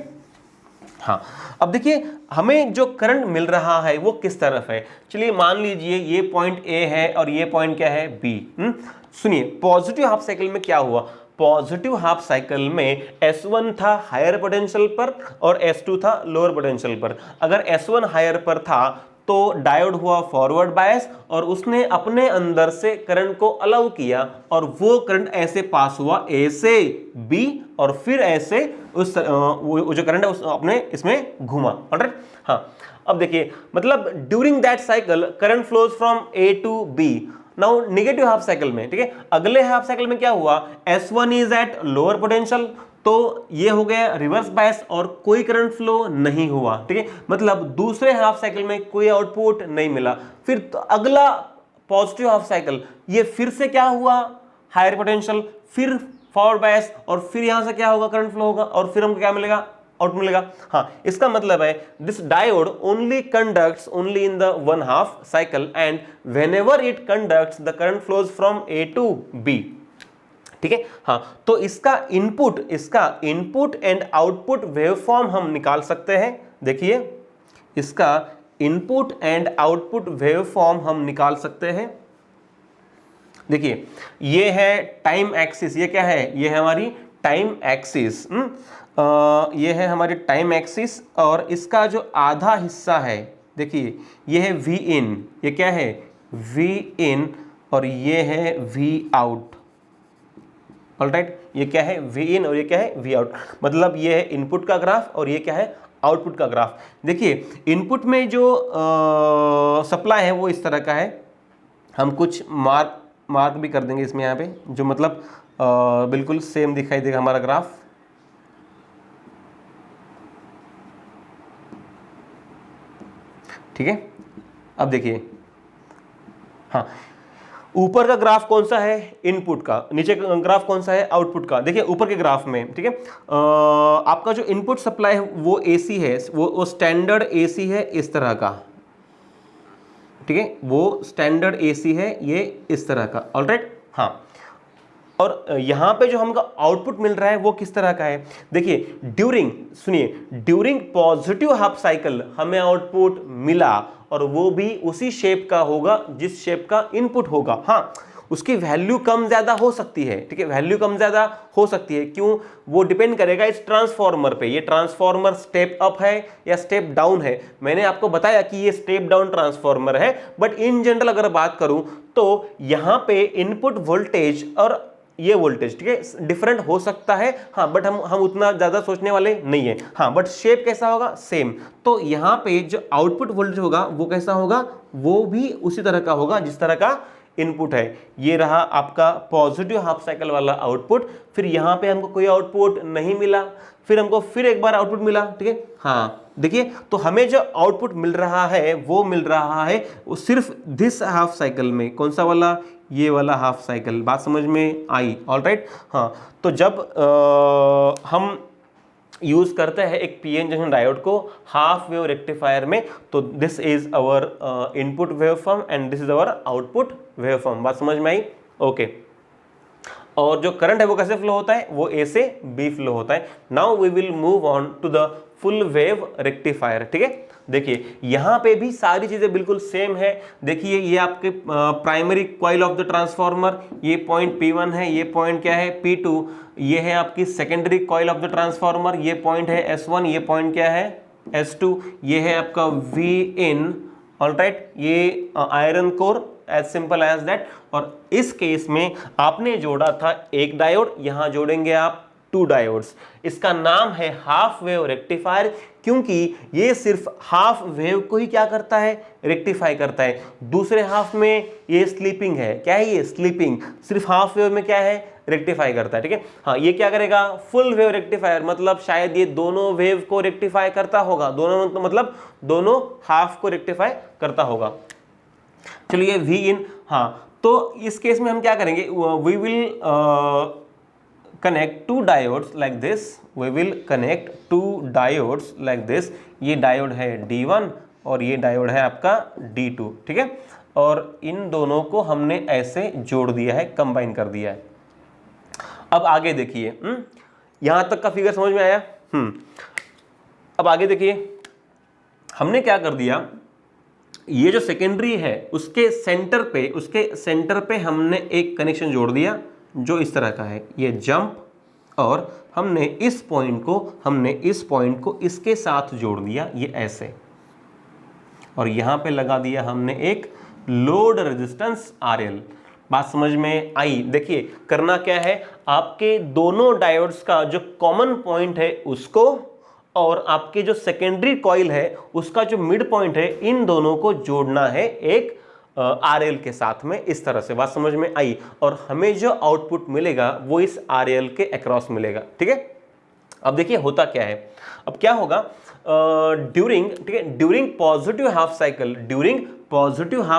हाँ, अब देखिए हमें जो करंट मिल रहा है वो किस तरफ है. चलिए मान लीजिए ये पॉइंट ए है और ये पॉइंट क्या है, बी. सुनिए, पॉजिटिव हाफ साइकिल में क्या हुआ, पॉजिटिव हाफ साइकिल में S1 था हायर पोटेंशियल पर और S2 था लोअर पोटेंशियल पर. अगर S1 हायर पर था तो डायोड हुआ फॉरवर्ड बायस और उसने अपने अंदर से करंट को अलाउ किया और वो करंट ऐसे पास हुआ ए से बी और फिर ऐसे उस वो जो करंट है उस अपने इसमें घुमा. ऑलराइट. हाँ, अब देखिए मतलब during that cycle current flows from A to B. Now negative half cycle में, ठीक है, अगले हाफ साइकिल में क्या हुआ, S1 is at lower potential, तो ये हो गया रिवर्स बायस और कोई करंट फ्लो नहीं हुआ. ठीक है, मतलब दूसरे हाफ साइकिल में कोई आउटपुट नहीं मिला. फिर तो अगला पॉजिटिव हाफ साइकिल, ये फिर से क्या हुआ, हायर पोटेंशियल, फिर फॉरवर्ड बायस और फिर यहां से क्या होगा, करंट फ्लो होगा और फिर हमको क्या मिलेगा, आउटपुट मिलेगा. हाँ, इसका मतलब है this diode only conducts only in the one half cycle and whenever it conducts the current flows from A to B. ठीक है. हाँ, तो इसका इनपुट एंड आउटपुट वेवफॉर्म हम निकाल सकते हैं. देखिए इसका इनपुट एंड आउटपुट वेवफॉर्म हम निकाल सकते हैं. देखिए ये है टाइम एक्सिस, ये क्या है, ये है हमारी टाइम एक्सिस. ये है हमारी टाइम एक्सिस और इसका जो आधा हिस्सा है, देखिए ये है वी इन, ये क्या है, वी इन और ये है वी आउट. ऑलराइट, ये क्या है, वी इन और ये क्या है, वी आउट. मतलब ये है इनपुट का ग्राफ और ये क्या है, आउटपुट का ग्राफ. देखिए इनपुट में जो सप्लाई है वो इस तरह का है. हम कुछ मार्क भी कर देंगे इसमें यहाँ पे, जो मतलब बिल्कुल सेम दिखाई देगा हमारा ग्राफ. ठीक है. अब देखिए, हाँ, ऊपर का ग्राफ कौन सा है, इनपुट का, नीचे का ग्राफ कौन सा है, आउटपुट का. देखिए ऊपर के ग्राफ में, ठीक है, आपका जो इनपुट सप्लाई है वो एसी है, वो स्टैंडर्ड एसी है इस तरह का. ठीक है, वो स्टैंडर्ड एसी है ये इस तरह का. ऑलराइट. हाँ, और यहाँ पे जो हमको आउटपुट मिल रहा है वो किस तरह का है. देखिए ड्यूरिंग पॉजिटिव हाफ साइकिल हमें आउटपुट मिला और वो भी उसी शेप का होगा जिस शेप का इनपुट होगा. हाँ, उसकी वैल्यू कम ज्यादा हो सकती है. ठीक है, वैल्यू कम ज्यादा हो सकती है. क्यों, वो डिपेंड करेगा इस ट्रांसफॉर्मर पे. ये ट्रांसफॉर्मर स्टेप अप है या स्टेप डाउन है. मैंने आपको बताया कि ये स्टेप डाउन ट्रांसफॉर्मर है, बट इन जनरल अगर बात करूं तो यहां पे इनपुट वोल्टेज और ये वोल्टेज, ठीक है, डिफरेंट हो सकता है. हाँ, बट हम उतना ज्यादा सोचने वाले नहीं है. हाँ, बट शेप कैसा होगा, सेम. तो यहाँ पे जो आउटपुट वोल्टेज होगा वो कैसा होगा, वो भी उसी तरह का होगा जिस तरह का इनपुट है. ये रहा आपका पॉजिटिव हाफ साइकिल वाला आउटपुट. फिर यहाँ पे हमको कोई आउटपुट नहीं मिला, फिर हमको फिर एक बार आउटपुट मिला. ठीक है. हाँ, देखिए तो हमें जो आउटपुट मिल रहा है वो मिल रहा है वो सिर्फ दिस हाफ साइकिल में. कौन सा वाला, ये वाला हाफ साइकिल. बात समझ में आई. ऑलराइट. हाँ, तो जब हम यूज करते हैं एक पीएन जंक्शन डायोड को हाफ वेव रेक्टिफायर में, तो this is our input waveform and this is our output waveform. बात समझ में आई. ओके. और जो करंट है वो कैसे फ्लो होता है, वो ए से बी फ्लो होता है. Now we will move on to the full wave rectifier. ठीक है. देखिए यहां पे भी सारी चीजें बिल्कुल सेम है. देखिए ये आपके primary coil of the transformer, ये पॉइंट P1 है, ये पॉइंट क्या है, P2. ये है आपकी secondary coil of the transformer, ये पॉइंट है S1, ये पॉइंट क्या है, S2. ये है आपका Vin. ऑलराइट, ये iron core, as simple as that. और इस केस में आपने जोड़ा था एक डायोड, यहां जोड़ेंगे आप 2 डायोड्स. इसका नाम है हाफ वेव रेक्टिफायर, क्योंकि ये सिर्फ हाफ वेव को ही क्या करता है, रेक्टिफाई करता है. दूसरे हाफ में ये स्लीपिंग है. क्या है ये, स्लीपिंग. सिर्फ हाफ वेव में क्या है, रेक्टिफाई करता है. ठीक है. हाँ, ये क्या करेगा, फुल वेव रेक्टिफायर. मतलब शायद ये दोनों वेव को रेक्टिफाई करता होगा, दोनों मतलब दोनों हाफ को रेक्टिफाई करता होगा. चलिए वी इन, हाँ तो इस केस में हम क्या करेंगे, we will connect two diodes like this, we will connect two diodes like this. ये डायोड है D1 और ये डायोड है आपका D2, ठीक है, और इन दोनों को हमने ऐसे जोड़ दिया है, कंबाइन कर दिया है। अब आगे देखिए, यहां तक का फिगर समझ में आया? अब आगे देखिए, हमने क्या कर दिया, ये जो सेकेंडरी है उसके सेंटर पे हमने एक कनेक्शन जोड़ दिया जो इस तरह का है, ये जंप, और हमने इस पॉइंट को इसके साथ जोड़ दिया, ये ऐसे, और यहां पे लगा दिया हमने एक लोड रेजिस्टेंस RL। बात समझ में आई? देखिए करना क्या है, आपके दोनों डायोड्स का जो कॉमन पॉइंट है उसको और आपके जो सेकेंडरी कॉइल है उसका जो मिड पॉइंट है, इन दोनों को जोड़ना है एक RL के साथ में, इस तरह से। बात समझ में आई? और हमें जो आउटपुट मिलेगा वो इस RL के अक्रॉस मिलेगा, ठीक है। अब देखिए होता क्या है, अब क्या होगा, ड्यूरिंग, ठीक है, during positive half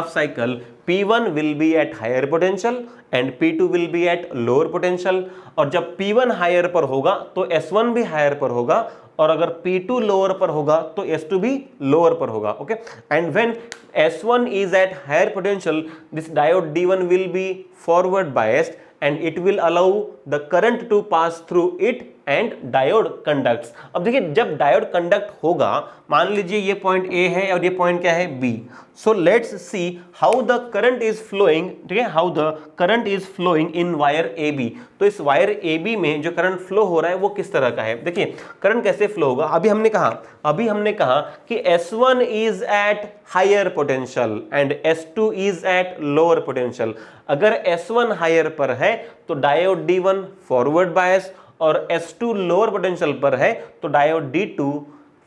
cycle P1 will be at higher potential and P2 will be at lower potential. और जब P1 हायर पर होगा तो S1 भी हायर पर होगा, और अगर P2 लोअर पर होगा तो S2 भी लोअर पर होगा, okay. And when S1 is at higher potential, this diode D1 will be forward biased and it will allow the current to pass through it and diode conducts। अब देखिए जब डायोड कंडक्ट होगा, मान लीजिए ये पॉइंट A है और ये पॉइंट क्या है B, so let's see how the current is flowing, ठीक है, how the current is flowing in wire AB। तो इस वायर AB में जो करंट फ्लो हो रहा है वो किस तरह का है, देखिए करंट कैसे फ्लो होगा। अभी हमने कहा कि S1 is at higher potential and S2 is at lower potential. अगर S1 हायर पर है तो डायोड D1 फॉरवर्ड बायस, और S2 लोअर पोटेंशियल पर है तो डायोड D2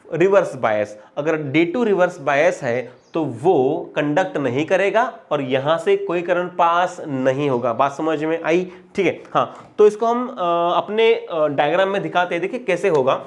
रिवर्स बायस। अगर D2 रिवर्स बायस है तो वो कंडक्ट नहीं करेगा और यहां से कोई करंट पास नहीं होगा। बात समझ में आई? ठीक है, हाँ तो इसको हम अपने डायग्राम में दिखाते हैं, देखिए कैसे होगा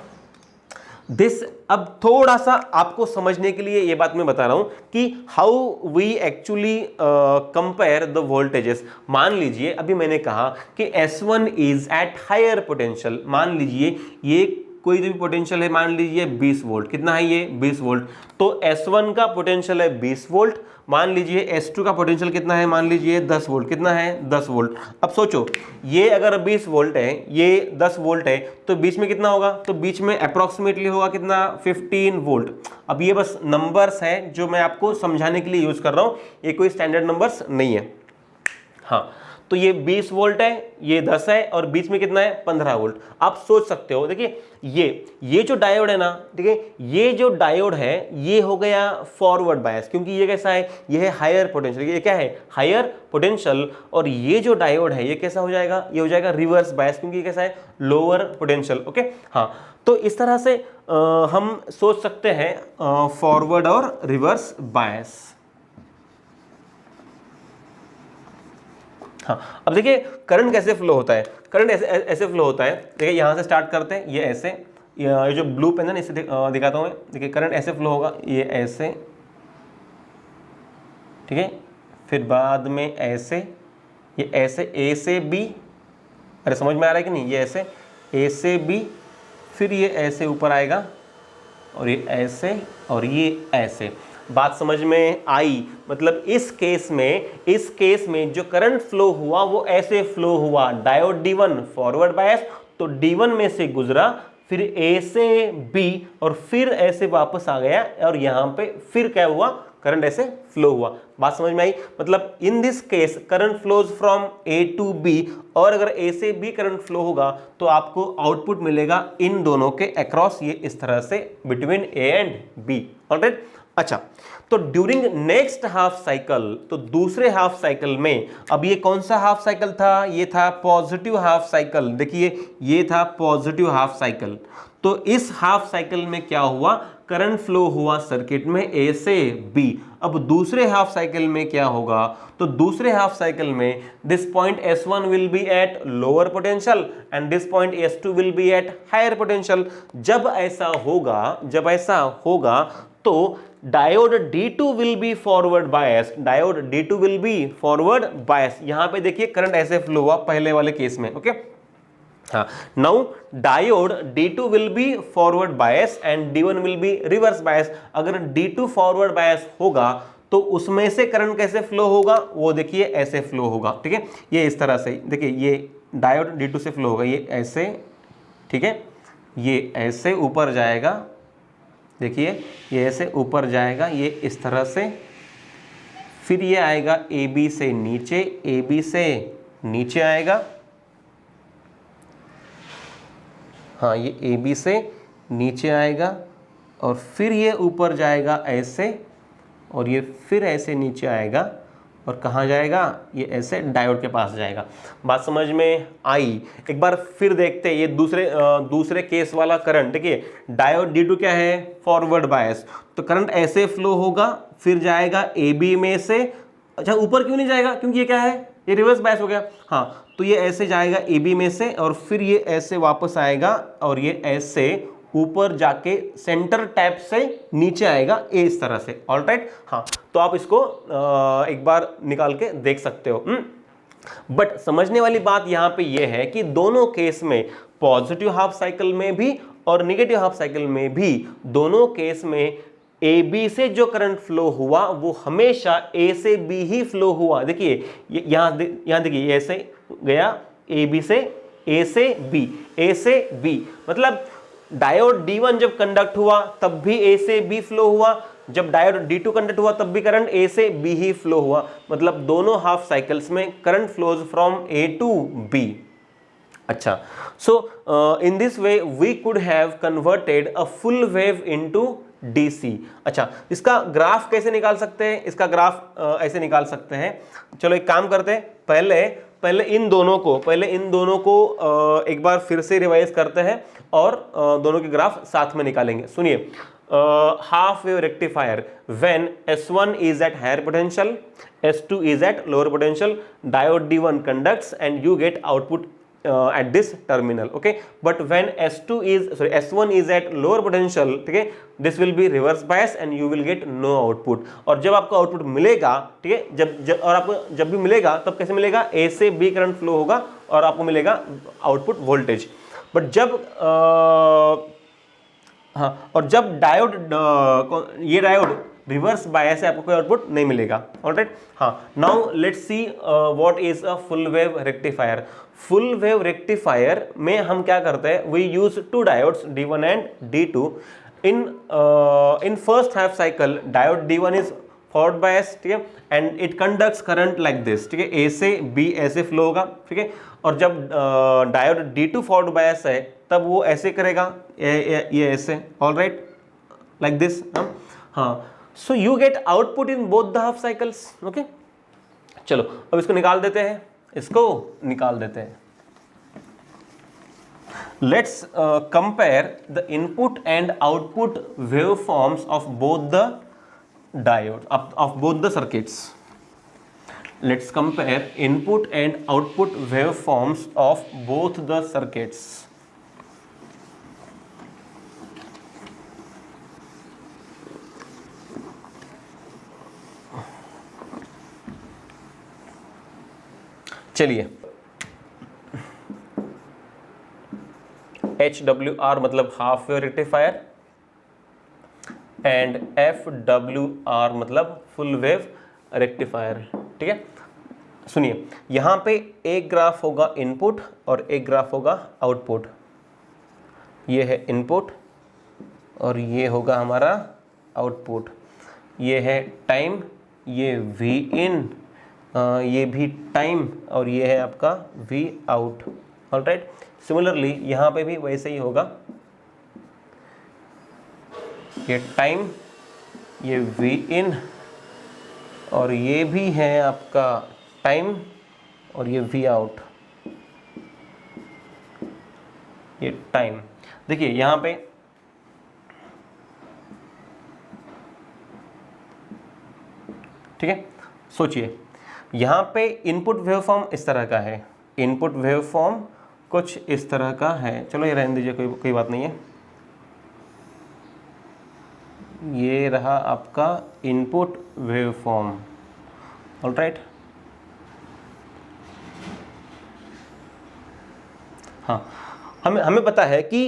दिस। अब थोड़ा सा आपको समझने के लिए ये बात मैं बता रहा हूं कि how we actually compare the voltages. मान लीजिए अभी मैंने कहा कि S1 is at higher potential, मान लीजिए ये कोई भी पोटेंशियल है, मान लीजिए 20 वोल्ट, कितना है ये 20 वोल्ट, तो S1 का पोटेंशियल है 20 वोल्ट, मान लीजिए S2 का पोटेंशियल कितना है, मान लीजिए 10 वोल्ट, कितना है 10 वोल्ट। अब सोचो ये अगर 20 वोल्ट है, ये 10 वोल्ट है, तो बीच में कितना होगा, तो बीच में अप्रॉक्सीमेटली होगा कितना 15 वोल्ट। अब ये बस नंबर्स हैं जो मैं आपको समझाने के लिए यूज कर रहा हूं, ये कोई स्टैंडर्ड नंबर्स नहीं है। हाँ तो ये 20 वोल्ट है, ये 10 है, और बीच में कितना है 15 वोल्ट। आप सोच सकते हो, देखिए ये जो डायोड है ना, ठीक है, ये जो डायोड है ये हो गया फॉरवर्ड बायस, क्योंकि ये कैसा है, ये है हायर पोटेंशियल, ये क्या है हायर पोटेंशियल। और ये जो डायोड है ये कैसा हो जाएगा, ये हो जाएगा रिवर्स बायस, क्योंकि ये कैसा है लोअर पोटेंशियल, ओके। हाँ तो इस तरह से हम सोच सकते हैं फॉरवर्ड और रिवर्स बायस। हाँ अब देखिए करंट कैसे फ्लो होता है, करंट ऐसे फ्लो होता है, देखिए यहाँ से स्टार्ट करते हैं, ये ऐसे, ये जो ब्लू पेन है ना इसे दिखाता हूँ मैं, देखिए करंट ऐसे फ्लो होगा, ये ऐसे, ठीक है, फिर बाद में ऐसे, ये ऐसे A से B, अरे समझ में आ रहा है कि नहीं, ये ऐसे A से B, फिर ये ऐसे ऊपर आएगा और ये ऐसे और ये ऐसे। बात समझ में आई? मतलब इस केस में जो करंट फ्लो हुआ वो ऐसे फ्लो हुआ, डायोड D1 फॉरवर्ड बायस, तो D1 में से गुजरा, फिर A से B और फिर ऐसे वापस आ गया, और यहां पे फिर क्या हुआ, करंट ऐसे फ्लो हुआ। बात समझ में आई? मतलब in this case current flows from A to B, और अगर A से B करंट फ्लो होगा तो आपको आउटपुट मिलेगा इन दोनों के अक्रॉस, ये इस तरह से between A and B, alright. अच्छा तो ड्यूरिंग नेक्स्ट हाफ साइकिल, तो दूसरे हाफ साइकिल में, अब ये कौन सा हाफ साइकिल था, ये था पॉजिटिव हाफ साइकिल, देखिए ये था पॉजिटिव हाफ साइकिल। तो इस हाफ साइकिल में क्या हुआ, करंट फ्लो हुआ सर्किट में A से B। अब दूसरे हाफ साइकिल में क्या होगा, तो दूसरे हाफ साइकिल में this point S1 will be at lower potential and this point S2 will be at higher potential. जब ऐसा होगा तो diode D2 will be forward bias, diode D2 will be forward bias. यहां पे देखिए करंट ऐसे फ्लो हुआ पहले वाले केस में, ओके। हाँ, now diode D2 will be forward bias and D1 will be reverse bias. अगर D2 फॉरवर्ड बायस होगा तो उसमें से करंट कैसे फ्लो होगा, वो देखिए ऐसे फ्लो होगा, ठीक है। ये इस तरह से देखिए, ये डायोड D2 से फ्लो होगा, ये ऐसे, ठीक है, ये ऐसे ऊपर जाएगा, देखिए ये ऐसे ऊपर जाएगा, ये इस तरह से, फिर ये आएगा AB से नीचे, AB से नीचे आएगा, हाँ ये AB से नीचे आएगा और फिर ये ऊपर जाएगा ऐसे, और ये फिर ऐसे नीचे आएगा और कहाँ जाएगा, ये ऐसे डायोड के पास जाएगा। बात समझ में आई? एक बार फिर देखते हैं ये दूसरे केस वाला करंट। देखिए डायोड D2 क्या है, फॉरवर्ड बायस, तो करंट ऐसे फ्लो होगा, फिर जाएगा AB में से, अच्छा ऊपर क्यों नहीं जाएगा, क्योंकि ये क्या है, ये रिवर्स बायस हो गया, हाँ, तो ये ऐसे जाएगा AB में से और फिर ये ऐसे वापस आएगा और ये ऐसे ऊपर जाके सेंटर टैप से नीचे आएगा, इस तरह से, ऑलराइट। हाँ, तो आप इसको एक बार निकाल के देख सकते हो। बट समझने वाली बात यहां पे ये है कि दोनों केस में, पॉजिटिव हाफ साइकिल में भी और नेगेटिव हाफ साइकिल में भी, दोनों केस में AB से जो करंट फ्लो हुआ वो हमेशा A से B ही फ्लो हुआ। देखिए यहां देखिए, ये ऐसे गया AB से A से B, A से B, मतलब डायोड D1 जब कंडक्ट हुआ तब भी A से B फ्लो हुआ, जब डायोड D2 कंडक्ट हुआ तब भी करंट A से B ही फ्लो हुआ, मतलब दोनों हाफ साइकिल्स में current flows from A to B। अच्छा, so in this way we could have converted a full wave into DC। अच्छा, इसका ग्राफ कैसे निकाल सकते हैं, इसका ग्राफ ऐसे निकाल सकते हैं। चलो एक काम करते हैं, पहले इन दोनों को एक बार फिर से रिवाइज करते हैं और दोनों के ग्राफ साथ में निकालेंगे। सुनिए, half wave rectifier, when S1 is at higher potential, S2 is at lower potential, diode D1 conducts and you get output at this terminal, okay, but when S1 is at lower potential, ठीक है, this will be reverse bias and you will get no output। और जब आपको आउटपुट मिलेगा, ठीक है, और आपको जब भी मिलेगा तब कैसे मिलेगा, A से B करंट फ्लो होगा और आपको मिलेगा आउटपुट वोल्टेज। बट जब हाँ, और जब ये डायोड रिवर्स बायस है, आपको कोई आउटपुट नहीं मिलेगा, ऑलराइट। हाँ, now let's see what is a full wave rectifier. Full wave rectifier में हम क्या करते हैं, we use two diodes D1 and D2। In first half cycle diode D1 is forward bias, ठीक है, and it conducts current like this, ठीक है, A से B ऐसे फ्लो होगा, ठीक है, और जब डायोड D2 फॉरवर्ड बायस है तब वो ऐसे करेगा, ये ऐसे, ऑलराइट, लाइक दिस। हाँ, so you get output in both the half cycles, okay. चलो अब इसको निकाल देते हैं, let's compare the input and output waveforms of both the diode of both the circuits. Let's compare input and output waveforms of both the circuits. चलिए, HWR मतलब half wave rectifier and FWR मतलब फुल वेव रेक्टिफायर, ठीक है। सुनिए, यहां पे एक ग्राफ होगा इनपुट और एक ग्राफ होगा आउटपुट। ये है इनपुट और ये होगा हमारा आउटपुट। ये है टाइम, ये V in, ये भी टाइम, और ये है आपका V out, ऑलराइट। सिमिलरली यहां पे भी वैसे ही होगा, ये टाइम, ये V in, और ये भी है आपका टाइम, और ये V out, ये टाइम। देखिए यहां पे ठीक है, सोचिए यहां पे इनपुट वेवफॉर्म इस तरह का है, इनपुट वेवफॉर्म कुछ इस तरह का है। चलो ये रहने दीजिए, कोई बात नहीं है, ये रहा आपका इनपुट वेवफॉर्म, ऑलराइट। हाँ, हमें पता है कि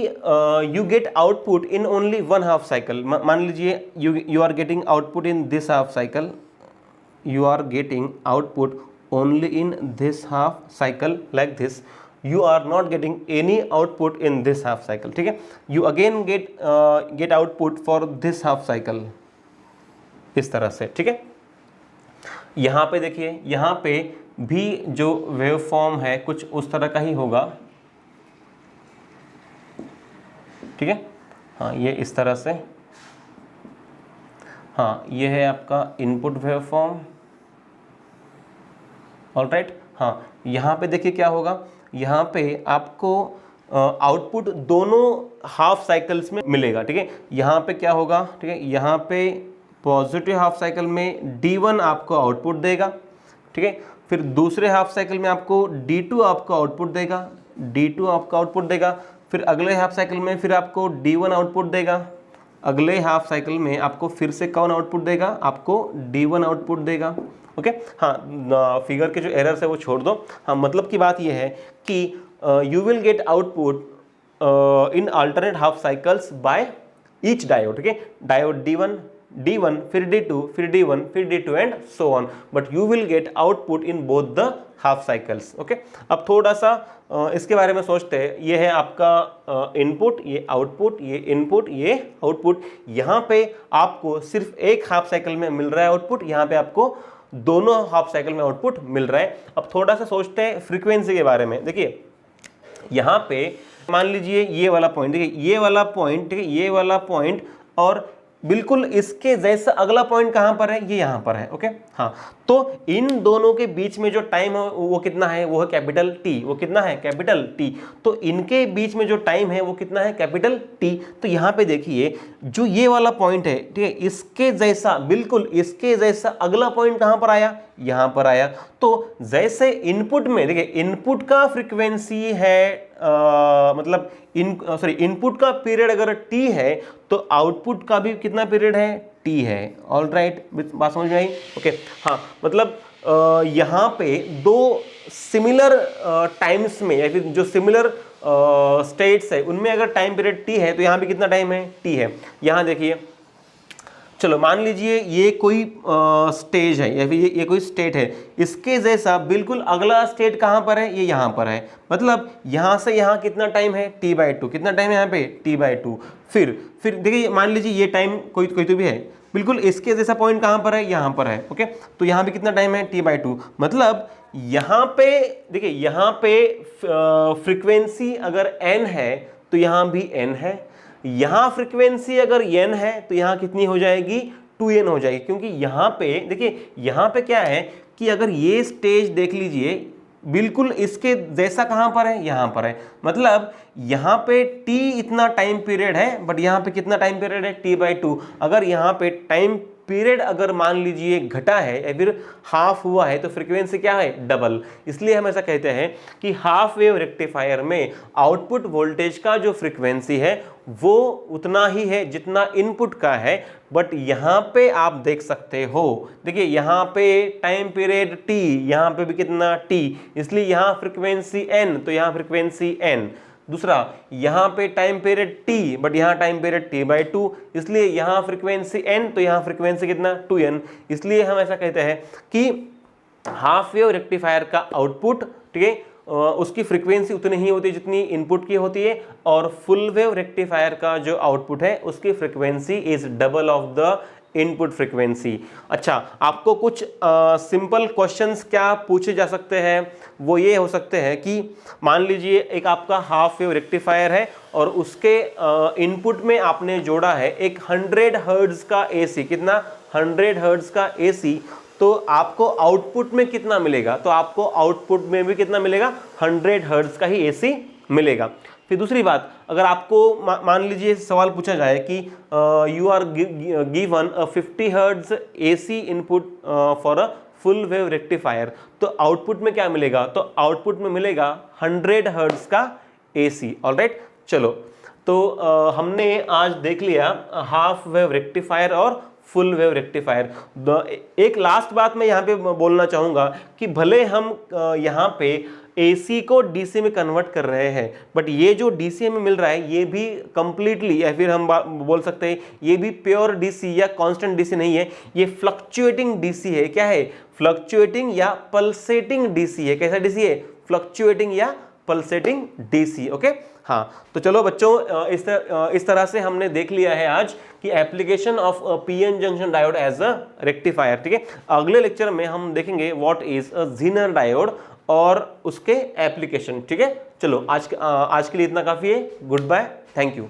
you get output in only 1/2 cycle. मान लीजिए you are getting output in this half cycle, you are getting output only in this half cycle like this, you are not getting any output in this half cycle, ठीक है। you again get output for this half cycle इस तरह से, ठीक है। यहाँ पे देखिए, यहाँ पे भी जो वेव फॉर्म है कुछ उस तरह का ही होगा, ठीक है। हाँ, ये इस तरह से, हाँ ये है आपका इनपुट वेव फॉर्म, ऑलराइट। हाँ, यहाँ पे देखिए क्या होगा, यहाँ पे आपको आउटपुट दोनों हाफ साइकिल्स में मिलेगा, ठीक है। यहाँ पे क्या होगा, ठीक है, यहाँ पे पॉजिटिव हाफ साइकिल में D1 आपको आउटपुट देगा, ठीक है। फिर दूसरे हाफ साइकिल में आपको D2 आपको आउटपुट देगा, D2 आपको आउटपुट देगा। फिर अगले हाफ साइकिल में फिर आपको D1 आउटपुट देगा, अगले हाफ साइकिल में आपको फिर से कौन आउटपुट देगा, आपको D1 आउटपुट देगा, ओके। हाँ, फिगर के जो एरर्स है वो छोड़ दो। हाँ, मतलब की बात ये है कि you will gate output in alternate half cycles by each diode, ठीक है। डायोड D1 फिर D2 फिर D1 फिर D2 and so on, but you will gate output in both the half cycles, okay. अब थोड़ा सा इसके बारे में सोचते हैं। ये है आपका इनपुट, ये आउटपुट, ये इनपुट, ये आउटपुट। यहाँ पे आपको सिर्फ एक हाफ साइकिल में मिल रहा है आउटपुट, यहाँ पे आपको दोनों हाफ साइकिल में आउटपुट मिल रहा है। अब थोड़ा सा सोचते हैं फ्रीक्वेंसी के बारे में। देखिए यहाँ पे मान लीजिए ये वाला पॉइंट, देखिए ये वाला पॉइंट, ठीक है, ये वाला पॉइंट, और बिल्कुल इसके जैसा अगला पॉइंट कहां पर है, ये यहां पर है, ओके। हाँ, तो इन दोनों के बीच में जो टाइम है वो कितना है, वो है कैपिटल T। वो कितना है, कैपिटल T। तो इनके बीच में जो टाइम है वो कितना है, कैपिटल T। तो यहाँ पे देखिए जो ये वाला पॉइंट है, ठीक है, इसके जैसा, बिल्कुल इसके जैसा अगला पॉइंट कहां पर आया, यहां पर आया। तो जैसे इनपुट में देखिए, इनपुट का फ्रीक्वेंसी है मतलब इनपुट का पीरियड अगर T है तो आउटपुट का भी कितना पीरियड है, T है, ऑलराइट। बात समझ में आई, ओके। हाँ, मतलब यहाँ पे दो सिमिलर टाइम्स में या फिर जो सिमिलर स्टेट्स है उनमें अगर टाइम पीरियड T है तो यहाँ भी कितना टाइम है, T है। यहाँ देखिए, चलो मान लीजिए ये कोई स्टेज है या फिर ये कोई स्टेट है, इसके जैसा बिल्कुल अगला स्टेट कहाँ पर है, ये यहाँ पर है। मतलब यहाँ से यहाँ कितना टाइम है, T/2। कितना टाइम है यहाँ पे, T/2। फिर देखिए मान लीजिए ये टाइम कोई तो भी है, बिल्कुल इसके जैसा पॉइंट कहाँ पर है, यहाँ पर है, ओके। तो यहाँ भी कितना टाइम है, T/2। मतलब यहाँ पे देखिए, यहाँ पे फ्रीक्वेंसी अगर n है तो यहाँ भी n है। यहाँ फ्रीक्वेंसी अगर n है तो यहाँ कितनी हो जाएगी, 2n हो जाएगी। क्योंकि यहाँ पे देखिए, यहाँ पे क्या है कि अगर ये स्टेज देख लीजिए, बिल्कुल इसके जैसा कहाँ पर है, यहाँ पर है। मतलब यहाँ पे t इतना टाइम पीरियड है, बट यहाँ पे कितना टाइम पीरियड है, T/2। अगर यहाँ पे टाइम पीरियड अगर मान लीजिए घटा है या फिर हाफ हुआ है तो फ्रीक्वेंसी क्या है, डबल। इसलिए हम ऐसा कहते हैं कि हाफ वेव रेक्टिफायर में आउटपुट वोल्टेज का जो फ्रीक्वेंसी है वो उतना ही है जितना इनपुट का है। बट यहाँ पे आप देख सकते हो, देखिए यहाँ पे टाइम पीरियड T, यहाँ पे भी कितना T, इसलिए यहाँ फ्रीक्वेंसी n तो यहाँ फ्रीक्वेंसी n। दूसरा, यहाँ पे टाइम पीरियड T बट यहाँ टाइम पीरियड T/2, इसलिए यहाँ फ्रीक्वेंसी n तो यहाँ फ्रीक्वेंसी कितना, 2n। इसलिए हम ऐसा कहते हैं कि हाफ वेव रेक्टिफायर का आउटपुट, ठीक है, उसकी फ्रीक्वेंसी उतनी ही होती है जितनी इनपुट की होती है, और फुल वेव रेक्टिफायर का जो आउटपुट है उसकी frequency is double of the input frequency. अच्छा, आपको कुछ सिंपल क्वेश्चंस क्या पूछे जा सकते हैं, वो ये हो सकते हैं कि मान लीजिए एक आपका हाफ वेव रेक्टिफायर है और उसके इनपुट में आपने जोड़ा है एक 100 हर्ट्ज का AC। कितना, 100 हर्ट्ज का AC। तो आपको आउटपुट में कितना मिलेगा, तो आपको आउटपुट में भी कितना मिलेगा, 100 हर्ट्ज का ही AC मिलेगा। फिर दूसरी बात, अगर आपको मान लीजिए सवाल पूछा जाए कि you are given 50 hertz AC input for a full wave rectifier, तो आउटपुट में क्या मिलेगा, तो आउटपुट में मिलेगा 100 हर्ट्ज का AC, ऑलराइट। चलो, तो हमने आज देख लिया हाफ वेव रेक्टिफायर और फुल वेव रेक्टिफायर। एक लास्ट बात मैं यहाँ पे बोलना चाहूँगा कि भले हम यहाँ पे AC को DC में कन्वर्ट कर रहे हैं, बट ये जो DC हमें मिल रहा है ये भी कंप्लीटली, या फिर हम बोल सकते हैं ये भी प्योर DC या कांस्टेंट DC नहीं है, ये फ्लक्चुएटिंग DC है। क्या है? फ्लक्चुएटिंग या पल्सेटिंग DC है। कैसा DC है? फ्लक्चुएटिंग या पल्सेटिंग DC। ओके, हाँ, तो चलो बच्चों, इस तरह से हमने देख लिया है आज कि application of PN junction diode as a rectifier. ठीक है, अगले लेक्चर में हम देखेंगे what is a zener diode और उसके एप्लीकेशन। ठीक है, चलो आज के लिए इतना काफी है। Good bye, thank you.